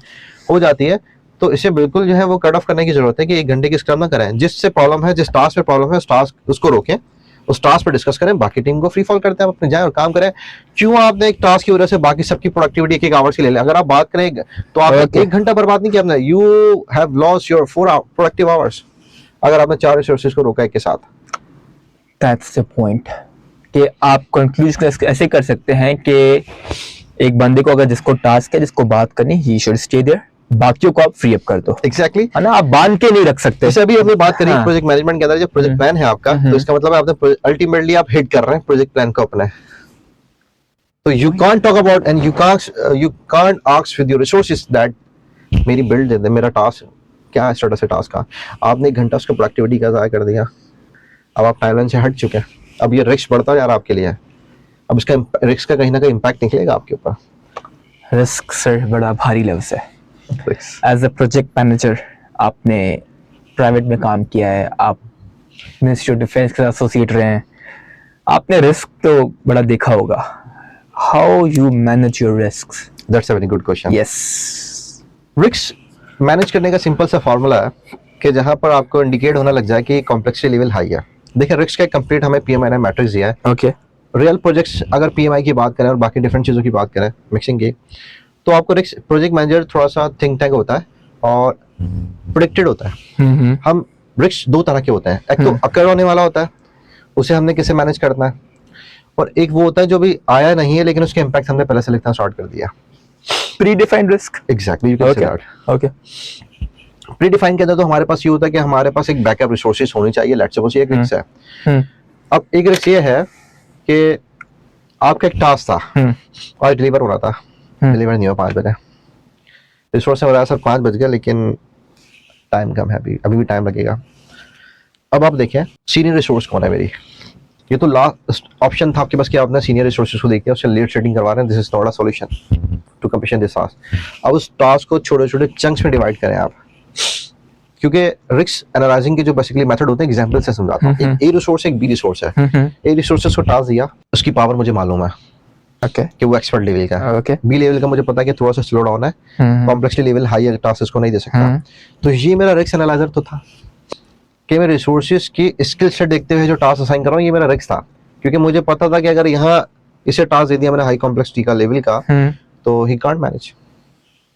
हो जाती है, तो इसे बिल्कुल जो है वो कट ऑफ करने की जरूरत है कि 1 घंटे की स्क्रम ना करें। जिससे प्रॉब्लम है, जिस टास्क पे प्रॉब्लम है, उस टास्क उसको रोकें, उस टास्क पे डिस्कस करें, बाकी टीम को फ्री फॉल करते हैं, अपने जाएं और काम करें। क्यों आपने एक टास्क की वजह से बाकी सबकी प्रोडक्टिविटी 1-1 आवर्स की ले लें? अगर आप बात करें तो आपने 1 घंटा बर्बाद नहीं किया आपने, you have lost your 4 productive hours अगर आपने 4 रिसोर्सेज को रोका एक के साथ। दैट्स द पॉइंट कि आप कंक्लूजन ऐसे कर सकते हैं कि एक बंदे को अगर जिसको टास्क है, जिसको बात करनी, ही शुड स्टे देयर, बाकियों को आप फ्री अप कर दो। एग्जैक्टली है ना, आप बांध के नहीं रख सकते। जैसे अभी हमने बात करी हाँ। प्रोजेक्ट मैनेजमेंट के अंदर जो प्रोजेक्ट प्लान है आपका, तो इसका मतलब है आपने अल्टीमेटली आप हिट कर रहे हैं प्रोजेक्ट प्लान को अपने। तो you can't talk about and you can't ask with your resources that मेरी बिल्ड दे दे, मेरा टास्क क्या स्टेटस है टास्क का। आपने 1 घंटा उसका प्रोडक्टिविटी का ज़ाया कर दिया, अब आप टाइमलाइन से हट चुके हैं, अब ये रिस्क बढ़ता जा रहा है आपके लिए, अब इसका रिस्क का कहीं ना कहीं इम्पैक्ट निकलेगा आपके ऊपर। रिस्क सर बड़ा भारी लफ्ज़ है। एज अ प्रोजेक्ट मैनेजर आपने प्राइवेट में काम किया है, आप मिनिस्ट्री ऑफ डिफेंस के साथ एसोसिएट रहे हैं, आपने रिस्क तो बड़ा देखा होगा। How you manage your risks? That's a very good question. Yes, risk manage करने का सिंपल सा फॉर्मूला है कि जहां पर आपको इंडिकेट होना लग जाए कि कॉम्प्लेक्सिटी लेवल हाई है। देखिए रिस्क का कंप्लीट हमें पीएमआई ने मैट्रिक्स दिया है। ओके, रियल प्रोजेक्ट्स अगर पीएमआई की बात करें और बाकी डिफरेंट चीज़ों की बात करें मिक्सिंग की, तो आपको रिस्क प्रोजेक्ट मैनेजर थोड़ा सा थिंक टैंक होता है और प्रोडिक्टेड होता है। हम रिस्क 2 तरह के होते हैं, एक तो अकर होने वाला होता है, उसे हमने कैसे मैनेज करना है, और एक वो होता है जो भी आया नहीं है लेकिन उसके इम्पैक्ट हमने पहले से लिखना स्टार्ट कर दिया। Pre defined risk. Exactly, you can say that. Okay, pre define के अंदर तो हमारे पास ये होता है कि हमारे पास एक बैकअप रिसोर्सेज होनी चाहिए। लेट्स सपोज ये एक रिस्क है। अब एक रिस्क ये है कि आपका एक टास्क था और डिलीवर हो रहा था, डिलीवर नहीं हुआ 5 बजे, रिसोर्स हो रहा है सर 5 बज गया लेकिन टाइम कम है, अभी भी टाइम लगेगा। अब आप देखें सीनियर रिसोर्स कौन है मेरी, ये तो लास्ट ऑप्शन था आपके पास कि आपने सीनियर रिसोर्सेज को देखिए उससे लेट शेडिंग करवा रहे हैं, this is not a solution to completion this task. अब उस टास्क को छोटे छोटे चंक्स में डिवाइड करें आप, क्योंकि रिस्क एनालाइजिंग के जो बेसिकली मेथड होते हैं एग्जांपल से समझाता हूं। एक ए रिसोर्स है, एक बी रिसोर्स है। ए रिसोर्सेज को टास्क दिया, उसकी पावर मुझे मालूम है ओके, कि वो एक्सपर्ट लेवल का है। ओके, बी लेवल का मुझे पता है कि थोड़ा सा स्लो डाउन है, कॉम्प्लेक्सिटी लेवल हाई है, टास्क इसको नहीं दे सकता। तो ये मेरा रिस्क एनालाइजर तो था कि मैं रिसोर्सेज की स्किल सेट देखते हुए जो टास्क असाइन कर रहा हूँ, ये मेरा रिस्क था, क्योंकि मुझे पता था कि अगर यहाँ इसे टास्क दे दिया मैंने हाई कॉम्प्लेक्सिटी का लेवल का, तो ही कांट मैनेज।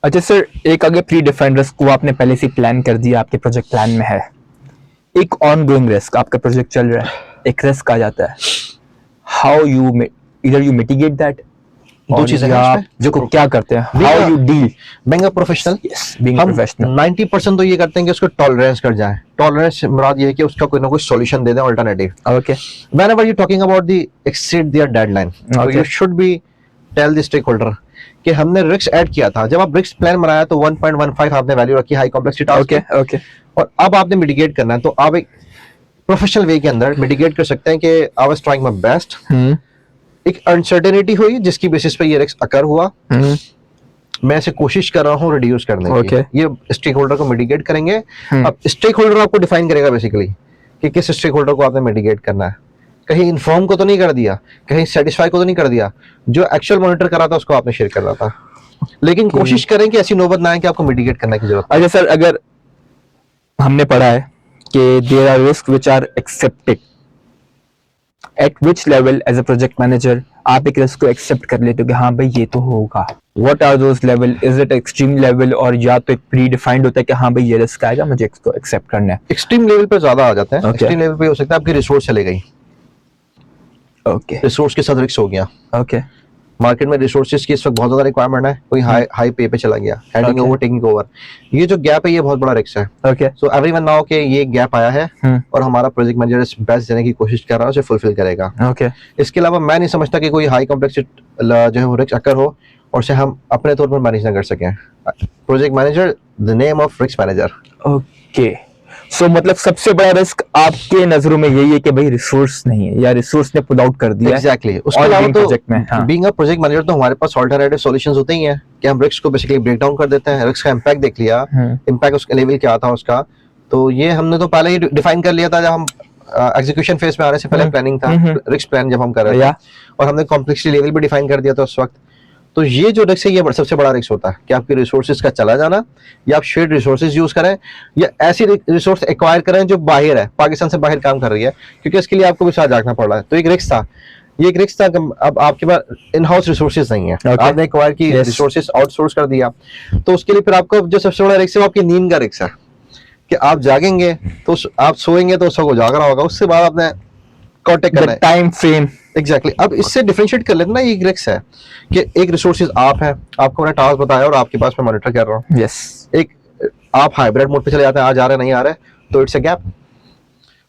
अच्छा सर, एक आगे प्री डिफाइंड रिस्क को आपने पहले से प्लान कर दिया, आपके प्रोजेक्ट प्लान में है। एक ऑनगोइंग रिस्क, आपका प्रोजेक्ट चल रहा है, एक रिस्क आ जाता है, हाउ यू इधर यू मिटिगेट दैट, 2 चीजें हैं आप इसमें। जो को क्या करते हैं, how you deal being a professional, being हम प्रोफेशनल। 90% तो ये करते हैं कि उसको टॉलरेंस कर जाए। टॉलरेंस मुराद ये है कि उसका कोई ना कोई सॉल्यूशन दे दें, alternative. Okay, whenever you're talking about the exceed their deadline, so Okay. you should be tell the stakeholder कि हमने रिस्क ऐड किया था। जब आप रिस्क प्लान बनाया तो 1.15 आपने वैल्यू रखी high complexity task okay, okay, और अब आपने मिटिगेट करना है, तो आप एक प्रोफेशनल वे के अंदर मिटिगेट कर सकते हैं कि I was trying my best. एक अनसर्टेनिटी हुई जिसकी बेसिस पे ये रिस्क अकर हुआ, मैं ऐसे कोशिश कर रहा हूँ रिड्यूस करने की। Okay. ये स्टेक होल्डर को मिटिगेट करेंगे। अब स्टेक होल्डर आपको डिफाइन करेगा बेसिकली कि किस स्टेक होल्डर को आपने मिटिगेट करना है। कहीं इन्फॉर्म को तो नहीं कर दिया, कहीं सेटिस्फाई को तो नहीं कर दिया, जो एक्चुअल मॉनिटर कर रहा था उसको आपने शेयर कर रहा था, लेकिन कोशिश करें कि ऐसी नौबत ना आए कि आपको मिटिगेट करने की जरूरत। अच्छा सर, अगर हमने पढ़ा है कि there are risk which are accepted, at which level as a project manager आप एक रिस्क को एक्सेप्ट कर लेते हो कि हाँ भाई ये तो होगा। What are those level, is it extreme level, और या तो एक प्री डिफाइंड होता है कि हाँ भाई ये रिस्क आएगा, मुझे इसको एक्सेप्ट करना है। एक्सट्रीम लेवल पे ज्यादा आ जाते हैं। Okay. एक्सट्रीम लेवल पे हो सकता है आपकी रिसोर्स चले गई, ओके, रिसोर्स के साथ रिस्क हो गया। ओके, मार्केट में रिसोर्सेज की इस वक्त बहुत ज्यादा रिक्वायरमेंट है, कोई हाई पे पे चला गया, handing Okay. Over taking over, ये जो गैप है ये बहुत बड़ा रिस्क है। ओके, सो एवरीवन नाउ के ये गैप आया है और हमारा प्रोजेक्ट मैनेजर बेस्ट देने की कोशिश कर रहा है, उसे फुलफिल करेगा। ओके, इसके अलावा मैं नहीं समझता कि कोई हाई कॉम्प्लेक्सिटी जो है वो रिस्क अकर हो और उसे हम अपने तौर पर मैनेज ना कर सकें। Project manager the name of risk manager. Okay. So मतलब सबसे बड़ा रिस्क आपके नजरों में यही है कि भाई रिसोर्स नहीं है या रिसोर्स ने पुल आउट कर दिया। एग्जैक्टली। उसके और अलावा being तो project में, हाँ। बीइंग अ प्रोजेक्ट मैनेजर तो हमारे पास ऑल्टरनेटिव सॉल्यूशंस होते ही हैं कि हम रिस्क को बेसिकली ब्रेक डाउन कर देते हैं। रिस्क का इम्पैक्ट देख लिया, इम्पैक्ट उसका लेवल क्या था उसका, तो ये हमने तो पहले ही डिफाइन कर लिया था जब हम एग्जीक्यूशन फेज में आने से पहले प्लानिंग था, रिस्क प्लान जब हम कर रहे थे, और हमने कॉम्प्लेक्सिटी लेवल भी डिफाइन कर दिया था उस वक्त। तो ये जो रिस्क है ये सबसे बड़ा रिस्क होता है कि आपकी रिसोर्सेज का चला जाना, या आप शेयर्ड रिसोर्सेज यूज करें या ऐसी रिसोर्स एक्वायर करें जो बाहर है, पाकिस्तान से बाहर काम कर रही है, क्योंकि इसके लिए आपको भी साथ जागना पड़ रहा है। तो एक रिस्क था, ये एक रिस्क था कि अब आपके पास इन हाउस रिसोर्सेज नहीं है, आपने एक्वायर की रिसोर्सेज आउटसोर्स कर दिया, तो उसके लिए फिर आपको जो सबसे बड़ा रिस्क है वो आपकी नींद का रिस्क है कि आप जागेंगे तो आप सोएंगे तो उसको जाग रहा होगा, उससे बाद आपने कांटेक्ट करना है। टाइम फ्रेम एग्जैक्टली अब इससे डिफरेंशिएट कर लेना, ये एक रिस्क है कि एक रिसोर्सेज आप है, आपको मैंने टास्क बताया और आपके पास मैं मॉनिटर कर रहा हूँ। यस, एक आप हाइब्रिड मोड पे चले जाते हैं, आज आ रहे नहीं आ रहे, तो इट्स अ गैप।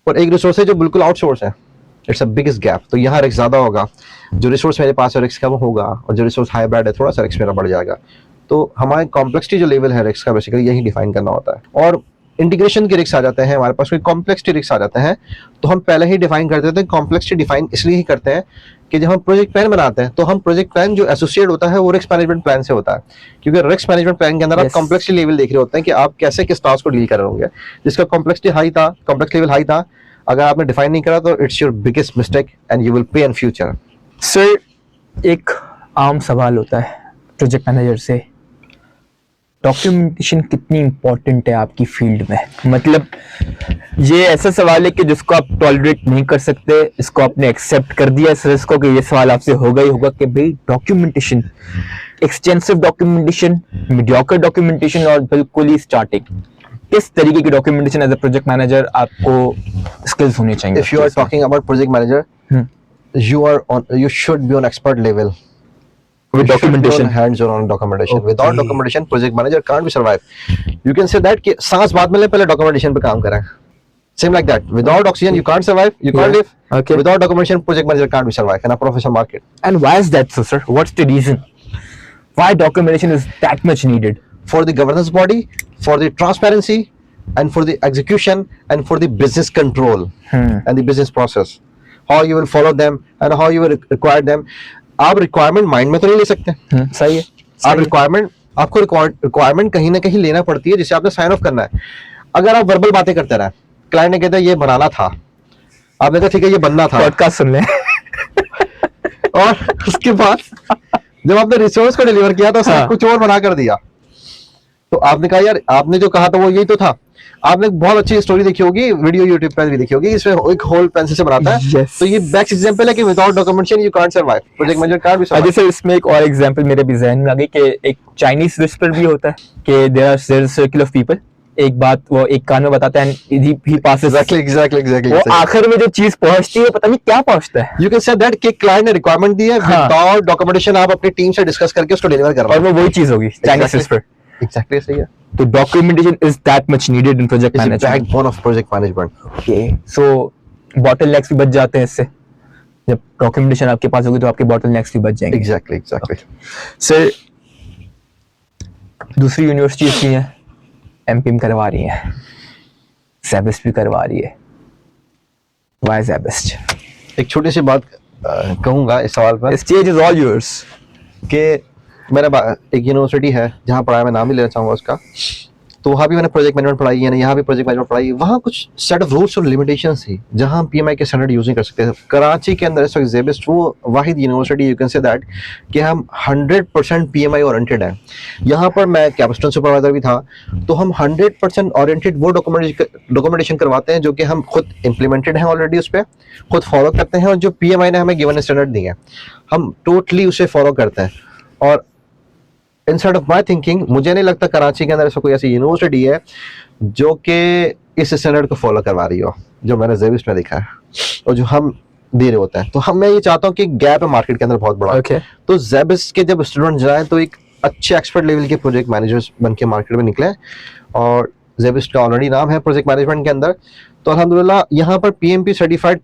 और एक रिसोर्स है जो बिल्कुल आउटसोर्स है, इट्स अ बिगेस्ट गैप। तो यहाँ रिस्क ज्यादा होगा, जो रिसोर्स मेरे पास है रिस्क कम होगा, और जो रिसोर्स हाइब्रिड है थोड़ा सा रिस्क मेरा बढ़ जाएगा। तो हमारे कॉम्प्लेक्सिटी जो लेवल है रिस्क का बेसिकली यही डिफाइन करना होता है। और इंटीग्रेशन के रिस्क आ जाते हैं, हमारे पास कोई कॉम्प्लेक्सिटी रिस्क आ जाते हैं, तो हम पहले ही डिफाइन कर देते हैं। कॉम्प्लेक्सिटी डिफाइन इसलिए ही करते हैं कि जब हम प्रोजेक्ट प्लान बनाते हैं तो हम प्रोजेक्ट प्लान जो एसोसिएट होता है वो रिस्क मैनेजमेंट प्लान से होता है, क्योंकि रिस्क मैनेजमेंट प्लान के अंदर आप Yes. कॉम्प्लेक्सिटी लेवल देख रहे होते हैं कि आप कैसे किस टास्क को डील कर रहे होंगे। जिसका कॉम्प्लेक्सिटी हाई था, कॉम्प्लेक्स लेवल हाई था, अगर आपने डिफाइन नहीं करा तो it's your biggest mistake and you will pay in future. Sir एक आम सवाल होता है प्रोजेक्ट मैनेजर से, डॉक्यूमेंटेशन कितनी इंपॉर्टेंट है आपकी फील्ड में? मतलब ये ऐसा सवाल है कि जिसको आप टॉलरेट नहीं कर सकते, इसको आपने एक्सेप्ट कर दिया इस रिस्क को कि ये सवाल आपसे होगा ही होगा कि भाई documentation, extensive documentation, mediocre documentation और बिल्कुल ही स्टार्टिंग, किस तरीके की documentation as a project manager आपको स्किल्स होनी चाहिए? If you are talking about project manager, you should be on expert level with documentation, hands on documentation. Okay. Without documentation project manager can't be survive. You can say that कि सांस बाद मिलने पहले documentation पे काम करें, same like that. Without oxygen you can't survive, you can't live. Okay. Without documentation project manager can't be survive in a professional market. And why is that so, sir? What's the reason why documentation is that much needed? For the governance body, for the transparency, and for the execution, and for the business control and the business process, how you will follow them and how you will require them. आप रिक्वायरमेंट माइंड में तो नहीं ले सकते। सही है, आप रिक्वायरमेंट, आपको रिक्वायरमेंट कहीं ना कहीं लेना पड़ती है जिसे आपने साइन ऑफ करना है। अगर आप वर्बल बातें करते रहे, क्लाइंट ने कहता है ये बनाना था, आपने कहा ठीक है ये बनना था, पॉडकास्ट सुन लें और उसके बाद जब आपने रिसोर्स को डिलीवर किया तो उसने कुछ और बना कर दिया, तो आपने कहा यार आपने जो कहा था वो यही तो था। आपने बहुत अच्छी स्टोरी देखी होगी, वीडियो यूट्यूब पे भी देखी होगी, इसमें एक होल पेंसिल से बनाता है। Yes. तो ये बेस्ट एग्जांपल है कि without documentation you can't survive, project manager can't be survive. जैसे इसमें एक और एग्जांपल मेरे भी जहन में आ गई कि एक चाइनीज विस्पर भी होता है कि there are circle of people, एक बात वो एक कान में बताता है एंड ही पासेस, एग्जैक्टली वो आखिर में जो चीज पहुंचती है पता नहीं क्या पहुंचता है। यू कैन से दैट कि क्लाइंट ने रिक्वायरमेंट दी है, विदाउट डॉक्यूमेंटेशन आप अपनी टीम से डिस्कस करके उसको डिलीवर कर रहे और वो वही चीज होगी चाइनीज विस्पर। एग्जैक्टली सही है। तो documentation is that much needed in project it's management. Backbone of project management. Okay, so bottlenecks भी बच जाते हैं इससे, जब डॉक्यूमेंटेशन आपके पास होगी तो आपके बॉटलनेक्स भी बच जाएंगे। एग्जैक्टली सर दूसरी यूनिवर्सिटीज भी हैं, एमपीएम करवा रही हैं, ज़ेबिस्ट भी करवा रही है, व्हाई ज़ेबिस्ट? एक छोटी सी बात कहूंगा इस सवाल पर, स्टेज इज ऑल योर्स। कि मेरा एक यूनिवर्सिटी है जहाँ पढ़ाया, मैं नाम ही लेना चाहूँगा उसका, तो वहाँ भी मैंने प्रोजेक्ट मैनेजमेंट पढ़ाई है, यहाँ भी प्रोजेक्ट मैनेजमेंट पढ़ाई है। वहाँ कुछ सेट ऑफ रूल्स और लिमिटेशंस थी जहाँ हम पीएमआई के स्टैंडर्ड यूज नहीं कर सकते थे। कराची के अंदर इस वक्त ज़ेबिस्ट वो वाहिद university you can say that कि हम 100% पीएमआई ओरिएंटेड हैं। यहाँ पर मैं कैप्स्टोन सुपरवाइजर भी था, तो हम 100% ओरिएंटेड वो डॉक्यूमेंटेशन करवाते हैं जो कि हम खुद इम्प्लीमेंटेड हैं ऑलरेडी, उस पर खुद फॉलो करते हैं, और जो पीएमआई ने हमें गिवन स्टैंडर्ड दिए हैं हम टोटली उसे फॉलो करते हैं। और इंस्टेड ऑफ माई थिंकिंग, मुझे नहीं लगता कराची के अंदर ऐसा कोई ऐसी यूनिवर्सिटी है जो कि इस स्टैंडर्ड को फॉलो करवा रही हो जो मैंने ज़ेबिस्ट में देखा है और जो हम दे रहे होते हैं। तो हम मैं ये चाहता हूँ कि गैप है मार्केट के अंदर बहुत बड़ा। Okay. तो ज़ेबिस्ट के जब स्टूडेंट जाए तो एक अच्छे एक्सपर्ट लेवल के प्रोजेक्ट मैनेजर्स बन के मार्केट में निकले, और ज़ेबिस्ट का ऑलरेडी नाम है प्रोजेक्ट मैनेजमेंट के अंदर। तो अल्हम्दुलिल्लाह यहाँ पर पीएमपी सर्टिफाइड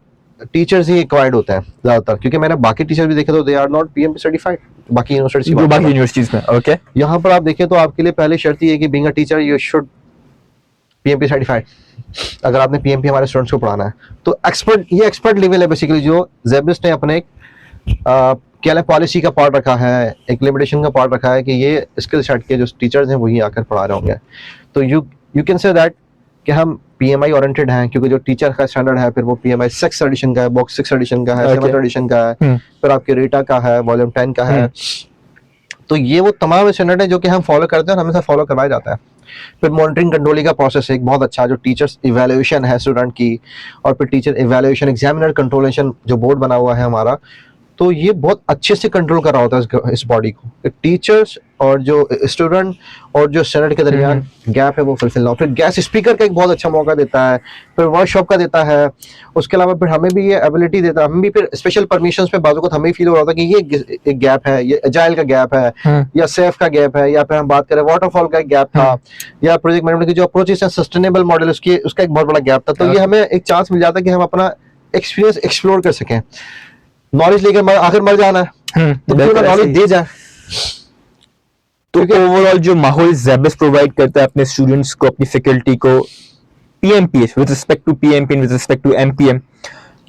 टीचर्स ही एक्वायर्ड होते हैं ज्यादातर, क्योंकि मैंने बाकी टीचर भी देखे तो they are not PMP certified बाकी यूनिवर्सिटीज में। ओके, यहाँ पर आप देखें तो आपके लिए पहली शर्त ये है कि being a teacher you should PMP certified, अगर आपने पीएमपी हमारे स्टूडेंट्स को पढ़ाना है। तो एक्सपर्ट लेवल है बेसिकली जो ज़ेबिस्ट ने अपने क्या पॉलिसी का पार्ट रखा है, एक लिमिटेशन का पार्ट रखा है कि ये स्किल सेट के जो टीचर्स हैं वही आकर पढ़ा रहे होंगे। तो यू कैन से दैट कि हम पीएमआई ओरिएंटेड हैं, क्योंकि जो टीचर का स्टैंडर्ड है फिर वो पीएमआई 6 एडिशन का है, बॉक्स 6 एडिशन का है, 7 एडिशन का है, फिर आपके रेटा का है, वॉल्यूम 10 का है। तो ये वो तमाम स्टैंडर्ड है जो कि हम फॉलो करते हैं और हमेशा फॉलो करवाया जाता है। फिर मॉनिटरिंग कंट्रोलिंग का प्रोसेस एक बहुत अच्छा जो टीचर्स इवैल्यूएशन है स्टूडेंट की, और फिर टीचर इवैल्यूएशन एग्जामिनर कंट्रोलेशन जो बोर्ड बना हुआ है हमारा, तो ये बहुत अच्छे से कंट्रोल कर रहा होता है इस बॉडी को। टीचर्स और जो स्टूडेंट और जो स्टैंडर्ड के दरमियान गैप है वो फुलफिल ना हो। फिर गैस स्पीकर का एक बहुत अच्छा मौका देता है, फिर वर्कशॉप का देता है। उसके अलावा फिर हमें भी ये एबिलिटी देता है, हम भी फिर स्पेशल परमिशंस पे बाजू को हमें फील हो रहा था कि ये एक गैप है, ये एजाइल का गैप है, या सेफ का गैप है, या फिर हम बात करें वाटरफॉल का एक गैप था, या प्रोजेक्ट मैनेजमेंट की जो अप्रोचेस है सस्टेनेबल मॉडल उसका एक बहुत बड़ा गैप था। तो ये हमें एक चांस मिल जाता है कि हम अपना एक्सपीरियंस एक्सप्लोर कर सकें। नॉलेज लेकर आखिर मर जाना है तो क्यों ना नॉलेज दे जाए। तो ओवरऑल जो माहौल ज़ेबस प्रोवाइड करता है अपने स्टूडेंट्स को, अपनी फैकल्टी को, PMPs with respect to PMP with respect to MPM,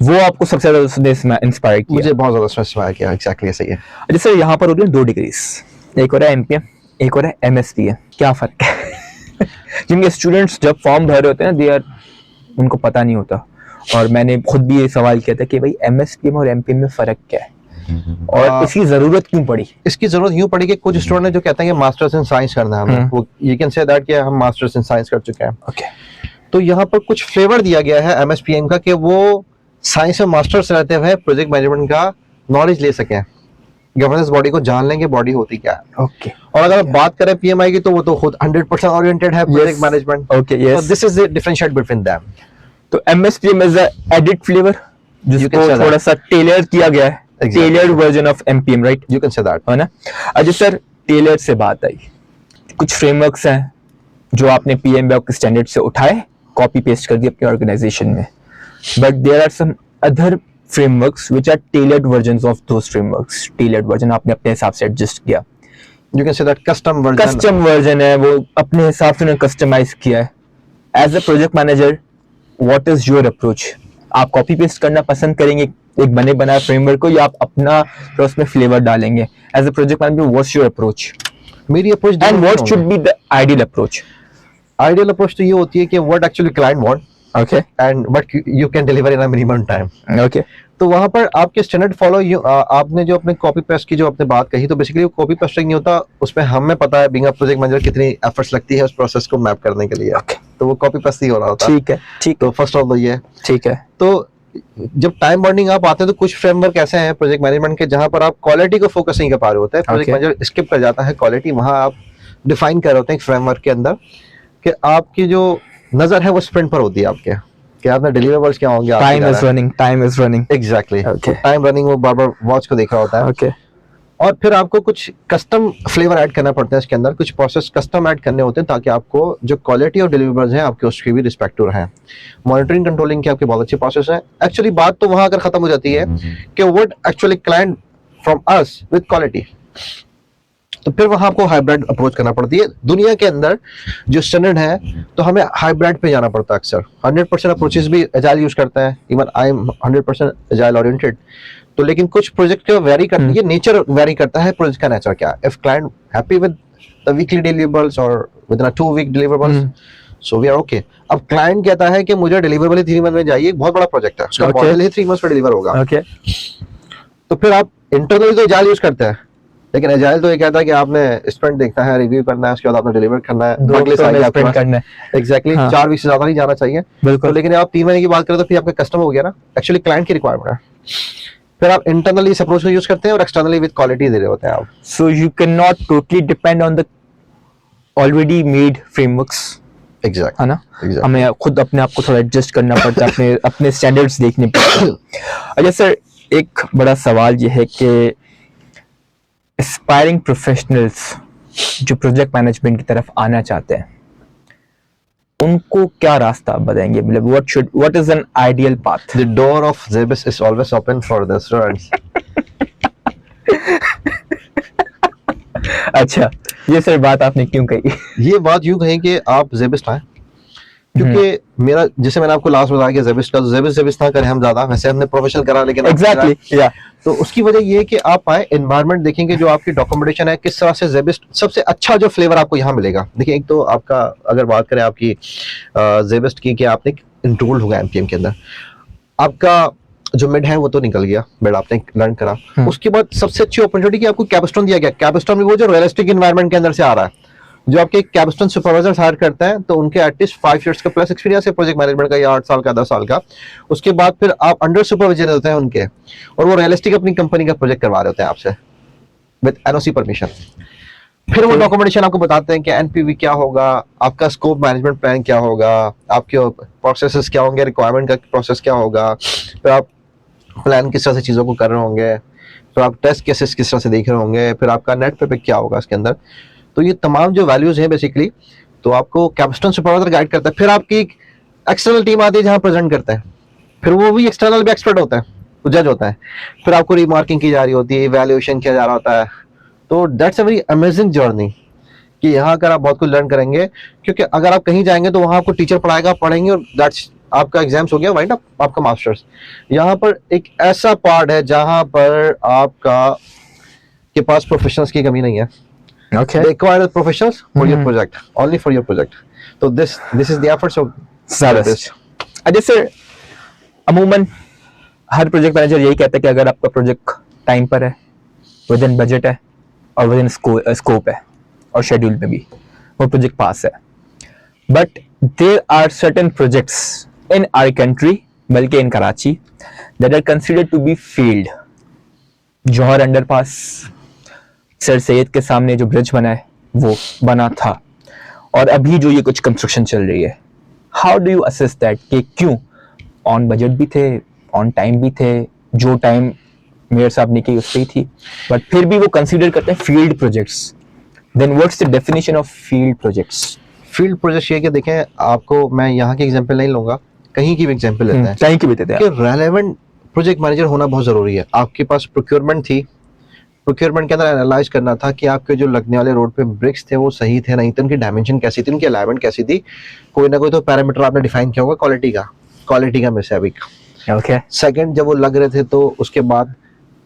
वो आपको सबसे ज्यादा उसने इंस्पायर किया? मुझे बहुत ज्यादा इंस्पायर किया। एग्जैक्टली ऐसा ही है। जैसे यहाँ पर हो रही है 2 डिग्रीज, एक हो रहा है एमपीएम, एक हो रहा है एमएसपीएम। क्या फर्क है? जिनके स्टूडेंट्स जब फॉर्म भर रहे होते हैं ना, उनको पता नहीं होता। और मैंने खुद भी ये सवाल किया था कि भाई एमएसपीएम और एमपीएम में फर्क क्या है और इसकी जरूरत क्यों पड़ी? इसकी जरूरत यूं पड़ी कि कुछ स्टूडेंट है जो कहते हैं कि मास्टर्स इन साइंस करना है हमें, वो यू कैन से दैट कि हम मास्टर्स इन साइंस कर चुके हैं। ओके। तो यहाँ पर कुछ फ्लेवर दिया गया है एमएसपीएम का कि वो साइंस में मास्टर्स रहते हुए प्रोजेक्ट मैनेजमेंट का नॉलेज ले सकें, गवर्नेंस बॉडी को जान लेंगे बॉडी होती क्या है। ओके। और अगर बात करें पीएमआई की तो वो तो खुद 100% ओरिएंटेड है project management. Okay, yes. This is the differentiate between them. तो एमएसपीएम इज अ एडिड फ्लेवर जिसको थोड़ा सा टेलर किया गया है, tailored version of MPM, right? You can say that, है ना? अच्छा सर, टेलर से बात आई, कुछ फ्रेमवर्क्स हैं जो आपने पीएमबीओ के स्टैंडर्ड से उठाए, कॉपी पेस्ट कर दिए अपनी ऑर्गेनाइजेशन में, but there are some other frameworks which are tailored versions of those frameworks. Tailored version आपने अपने हिसाब से एडजस्ट किया। You can say that custom version है, वो अपने हिसाब से कस्टमाइज किया है। As a project manager, what is your approach? आप कॉपी पेस्ट करना पसंद करेंगे एक बने बनाए फ्रेमवर्क को, या आप अपना उसमें फ्लेवर डालेंगे? As a project manager, what's your approach? मेरी approach and what should be the ideal approach? Ideal approach तो ये होती है कि what actually client want, okay, and what you can deliver in a minimum time. Okay. तो वहां पर आपके स्टैंडर्ड फॉलो, आपने जो अपने कॉपी पेस्ट की जो आपने बात कही, तो बेसिकली वो कॉपी पेस्टिंग नहीं होता, उसमें हमें पता है बीइंग अ प्रोजेक्ट मैनेजर कितनी एफर्ट्स लगती है उस प्रोसेस को मैप करने के लिए। तो वो कॉपी पेस्ट ही हो रहा होता है। ठीक है, ठीक। तो फर्स्ट ऑफ ऑल ये ठीक है। तो जब टाइम बॉन्डिंग आप आते हैं तो कुछ फ्रेमवर्क ऐसे हैं प्रोजेक्ट मैनेजमेंट के जहां पर आप क्वालिटी को फोकस नहीं कर पा रहे होते हैं। प्रोजेक्ट मैनेजर स्किप कर जाता है क्वालिटी, वहां आप डिफाइन कर रहे होते हैं फ्रेमवर्क के अंदर कि आपकी जो नजर है वो स्प्रिंट पर होती है आपके, कि आपने डिलीवरेबल्स क्या होंगे, time is running. Exactly, time running, वो बार बार वॉच को देख रहा होता है। ओके। और फिर आपको कुछ कस्टम फ्लेवर ऐड करना पड़ता है इसके अंदर, कुछ प्रोसेस कस्टम ऐड करने होते हैं ताकि आपको जो क्वालिटी और डिलीवरेबल्स हैं आपके उसकी भी रिस्पेक्ट रहें। मॉनिटरिंग कंट्रोलिंग की आपकी बहुत अच्छी प्रोसेस है। एक्चुअली बात तो वहां अगर खत्म हो जाती है कि what actually client from us with quality, तो फिर वहां आपको हाइब्रिड अप्रोच करना पड़ती है। दुनिया के अंदर जो स्टैंडर्ड है तो हमें हाइब्रिड पे जाना पड़ता है अक्सर। 100% अप्रोचेस भी एजाइल यूज करते हैं, even I am 100% agile oriented. तो लेकिन कुछ प्रोजेक्ट का वेरी करती है, नेचर वेरी करता है प्रोजेक्ट का नेचर क्या। If client happy with the weekly deliverables और within 2 week deliverables, so we are okay. अब क्लाइंट कहता है कि मुझे डिलीवरेबल 3 मंथ में चाहिए, एक बहुत बड़ा प्रोजेक्ट है, उसका मॉडल ही 3 मंथ्स में डिलीवर होगा। ओके। तो फिर आप इंटरनली तो एजाइल यूज करते हैं, लेकिन एजाइल तो ये कहता है कि आपने स्प्रिंट देखना है, रिव्यू करना है, उसके बाद आपने डिलीवर करना है, स्प्रिंट करना है। एग्जैक्टली 4 वीक से ज्यादा नहीं जाना चाहिए। बिल्कुल। तो लेकिन आप 3 महीने की बात करें तो फिर आपका कस्टम हो गया ना, एक्चुअली क्लाइंट की रिक्वायरमेंट है। फिर आप इंटरनली इस अप्रोच को यूज करते हैं और एक्सटर्नली विद क्वालिटी दे रहे होते हैं आप। So you can not totally depend on the already made frameworks, exact है ना? हमें खुद अपने आप को थोड़ा एडजस्ट करना पड़ता है, अपने स्टैंडर्ड्स देखने पड़ते हैं। अच्छा सर, एक बड़ा सवाल ये है कि एस्पायरिंग प्रोफेशनल्स जो प्रोजेक्ट मैनेजमेंट की तरफ आना चाहते हैं, उनको क्या रास्ता आप बताएंगे? मतलब what is an ideal path? The door of Zebis is always open for the students. अच्छा, ये सर बात आपने क्यों कही? ये बात यूं कही कि आप जेबिस्ट आए, क्योंकि मेरा, जैसे मैंने आपको लास्ट बताया कि जेबिस्ट ना करें हम ज्यादा, वैसे हमने प्रोफेशनल करा, लेकिन एग्जैक्टली या तो उसकी वजह ये है कि आप आए, एनवायरनमेंट देखेंगे, जो आपकी डॉक्यूमेंटेशन है किस तरह से जेबिस्ट सबसे अच्छा जो फ्लेवर आपको यहाँ मिलेगा। देखिए, एक तो आपका अगर बात करें आपकी जेबिस्ट की कि आपने इंटूल्ड होगा एमपीएम के अंदर, आपका जो मिड है वो तो निकल गया, मिड आपने लर्न करा। उसके बाद सबसे अच्छी अपॉर्चुनिटी की आपको कैपस्टोन दिया गया। कैपस्टोन भी वो जो रियलिस्टिक एनवायरनमेंट के अंदर से आ रहा है, जो आपके कैप्स्टोन सुपरवाइजर हायर करते हैं तो उनके एटलीस्ट 5 इयर्स का प्लस एक्सपीरियंस है प्रोजेक्ट मैनेजमेंट का, या 8 साल का, 10 साल का। उसके बाद फिर आप अंडर सुपरविजन होते हैं उनके, और वो रियलिस्टिक अपनी कंपनी का प्रोजेक्ट करवा रहे होते हैं आपसे विद एनओसी परमिशन। फिर वो डॉक्यूमेंटेशन आपको बताते हैं कि एनपीवी क्या होगा, आपका स्कोप मैनेजमेंट प्लान क्या होगा, आपके प्रोसेसेस क्या होंगे, रिक्वायरमेंट का प्रोसेस क्या होगा, फिर आप प्लान किस तरह से चीज़ों को कर रहे होंगे, फिर आप टेस्ट केसेस किस तरह से देख रहे होंगे, फिर आपका नेट पे क्या होगा इसके अंदर। तो ये तमाम जो वैल्यूज हैं बेसिकली, तो आपको कैप्स्टोन सुपरवाइजर गाइड करता है। फिर आपकी एक्सटर्नल टीम आती है जहाँ प्रेजेंट करते हैं, फिर वो भी एक्सटर्नल भी एक्सपर्ट होता है, वो जज होता है। फिर आपको रिमार्किंग की जा रही होती है, इवैल्यूएशन किया जा रहा होता है। तो that's a very amazing journey कि यहाँ अगर आप बहुत कुछ लर्न करेंगे, क्योंकि अगर आप कहीं जाएंगे तो वहाँ आपको टीचर पढ़ाएगा, पढ़ेंगे, और दैट्स आपका एग्जाम्स हो गया, वाइंड अप आपका मास्टर्स। यहाँ पर एक ऐसा पार्ट है जहाँ पर आपका के पास प्रोफेशनल्स की कमी नहीं है। Okay. They acquire the professionals for your project, only for your project. So this is the efforts of Saras. Ajay sir, अमूमन हर प्रोजेक्ट मैनेजर यही कहता है कि अगर आपका प्रोजेक्ट टाइम पर है, विद इन बजट है, और विद इन स्कोप है, और शेड्यूल में भी, वो प्रोजेक्ट पास है। But there are certain projects in our country, बल्कि in Karachi, that are considered to be failed. Johar underpass, sir Syed के सामने जो ब्रिज बना है वो बना था, और अभी जो ये कुछ कंस्ट्रक्शन चल रही है, how do you assess that कि क्यों ऑन बजट भी थे, ऑन टाइम भी थे, जो टाइम मेयर साहब ने की उस पर ही थी, बट फिर भी वो कंसीडर करते हैं field projects. Then what's the definition of field projects? Field project ये कि देखें, आपको मैं यहाँ की एग्जांपल नहीं लूंगा, कहीं की भी एग्जांपल लेते हैं, कहीं की भी देते हैं कि रेलेवेंट प्रोजेक्ट मैनेजर होना बहुत जरूरी है। आपके पास प्रोक्योरमेंट थी, प्रोक्योरमेंट के अंदर एनालाइज करना था कि आपके जो लगने वाले रोड पे ब्रिक्स थे वो सही थे नहीं थे, उनकी डायमेंशन कैसी थी, उनकी अलाइनमेंट कैसी थी। कोई ना कोई तो पैरामीटर आपने डिफाइन किया होगा क्वालिटी का मिसहैविक। ओके। सेकंड, जब वो लग रहे थे तो उसके बाद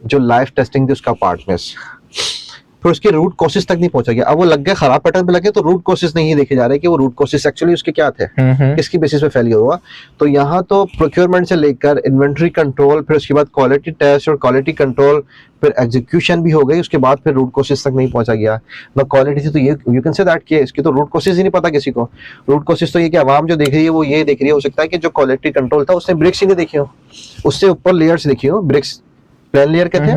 जो लाइव टेस्टिंग थी उसका पार्ट मिस, फिर उसके रूट कॉसेस तक नहीं पहुंचा गया। अब वो लग गया, खराब पैटर्न पे लगे, तो रूट कॉसेस नहीं देखे जा रहे कि वो रूट कॉसेस एक्चुअली उसके क्या थे, किसकी बेसिस पे फेलियर हुआ। तो यहाँ तो प्रोक्योरमेंट से लेकर इन्वेंट्री कंट्रोल, फिर उसके बाद क्वालिटी टेस्ट और क्वालिटी कंट्रोल, फिर एग्जीक्यूशन भी हो गई, उसके बाद फिर रूट कॉसेस तक नहीं पहुंचा गया ना। क्वालिटी थी तो ये यू कैन से दैट कि इसकी तो रूट कॉसेस ही नहीं पता किसी को। रूट कॉसेस तो ये कि आवाम जो देख रही है वो ये देख रही है, हो सकता है कि जो क्वालिटी कंट्रोल था उसने ब्रिक्स ही नहीं देखी हो, उससे ऊपर लेयर्स देखी हो, ब्रिक्स प्लान लेयर के थे,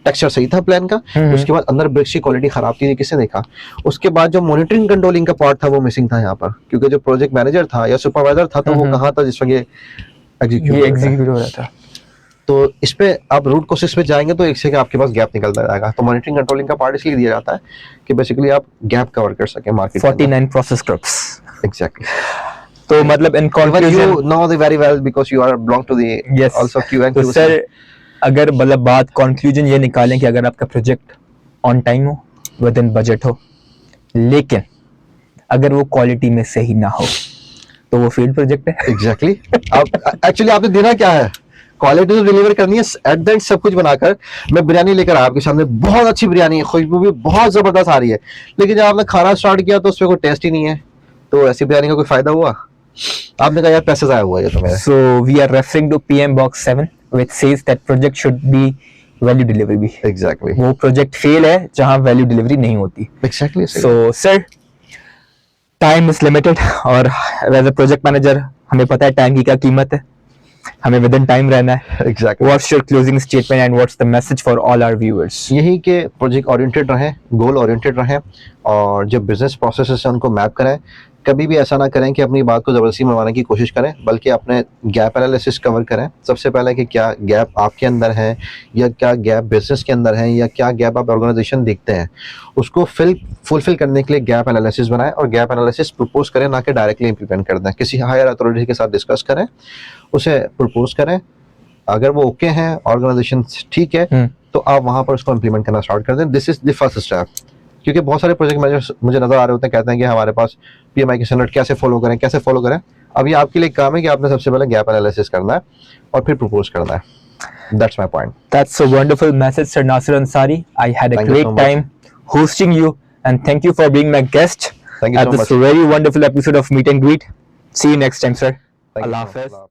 टेक्सचर सही था प्लान का, उसके बाद अंदर ब्रिक्स की क्वालिटी खराब थी, किसने देखा। उसके बाद जो मॉनिटरिंग कंट्रोलिंग का पार्ट था वो मिसिंग था यहाँ पर, क्योंकि जो प्रोजेक्ट मैनेजर था या सुपरवाइजर था तो वो कहाँ था जिस वक्त ये एग्जीक्यूट हो रहा था। तो इस पे आप रूट कॉसेस पे जाएंगे तो एक से आपके पास गैप निकलता जाएगा। तो मॉनिटरिंग कंट्रोलिंग का पार्ट इसलिए दिया जाता है कि बेसिकली आप गैप कवर कर सके मार्केट। 49 process scripts. एग्जैक्टली। तो मतलब in conclusion, you know the very well because you are belong to the yes, also Q and तो Q। सर अगर मतलब बात कंक्लूजन ये निकालें कि अगर आपका प्रोजेक्ट ऑन टाइम हो, विद इन बजट हो, लेकिन अगर वो क्वालिटी में सही ना हो, तो वो फील्ड प्रोजेक्ट है। एग्जैक्टली। आप एक्चुअली आपने देना क्या है, क्वालिटी तो डिलीवर करनी है। एट द एंड सब कुछ बनाकर मैं बिरयानी लेकर आया आपके सामने, बहुत अच्छी बिरयानी है, खुशबू भी बहुत जबरदस्त आ रही है, लेकिन जब आपने खाना स्टार्ट किया तो उसमें कोई टेस्ट ही नहीं है, तो ऐसी बिरयानी का कोई फायदा हुआ? आपने कहा यार पैसे जाया हुआ ये तो मेरा। So we are referring to PM Box 7 which says that project should be value delivery भी। एग्जैक्टली। वो प्रोजेक्ट फेल है जहां वैल्यू डिलीवरी नहीं होती। Exactly. So sir, time is limited, और एज अ प्रोजेक्ट मैनेजर हमें पता है टाइम की क्या कीमत है, हमें विद इन टाइम रहना है। Exactly. What's your closing statement and what's the message for all our viewers? यही कि प्रोजेक्ट ओरिएंटेड रहें, गोल ओरिएंटेड रहें, और जो बिजनेस प्रोसेसेस हैं उनको मैप करें। कभी भी ऐसा ना करें कि अपनी बात को ज़बरदस्ती मनवाने की कोशिश करें, बल्कि अपने गैप एनालिसिस कवर करें सबसे पहले कि क्या गैप आपके अंदर है, या क्या गैप बिजनेस के अंदर है, या क्या गैप आप ऑर्गेनाइजेशन देखते हैं। उसको फुलफिल करने के लिए गैप एनालिसिस बनाएं, और गैप एनालिसिस प्रपोज करें, ना कि डायरेक्टली इंप्लीमेंट कर दें। किसी हायर अथॉरिटी के साथ डिस्कस करें, उसे प्रपोज करें, अगर वो ओके हैं, ऑर्गेनाइजेशन ठीक है, तो आप वहाँ पर उसको इंप्लीमेंट करना स्टार्ट कर दें। This is the first step. क्योंकि बहुत सारे प्रोजेक्ट मैनेजर मुझे नजर आ रहे होते हैं, कहते हैं कि हमारे पास PMI के स्टैंडर्ड कैसे फॉलो करें। अब ये आपके लिए काम है कि आपने सबसे पहले गैप एनालिसिस करना है और फिर प्रपोज करना है। That's my point. That's a wonderful message, Sir Nasir Ansari. I had a Thank you great so much. time hosting you, and thank you for being my guest Thank you at so this much. very wonderful episode of Meet and Greet. See you next time, sir. Thank you Allah so much. Hafiz.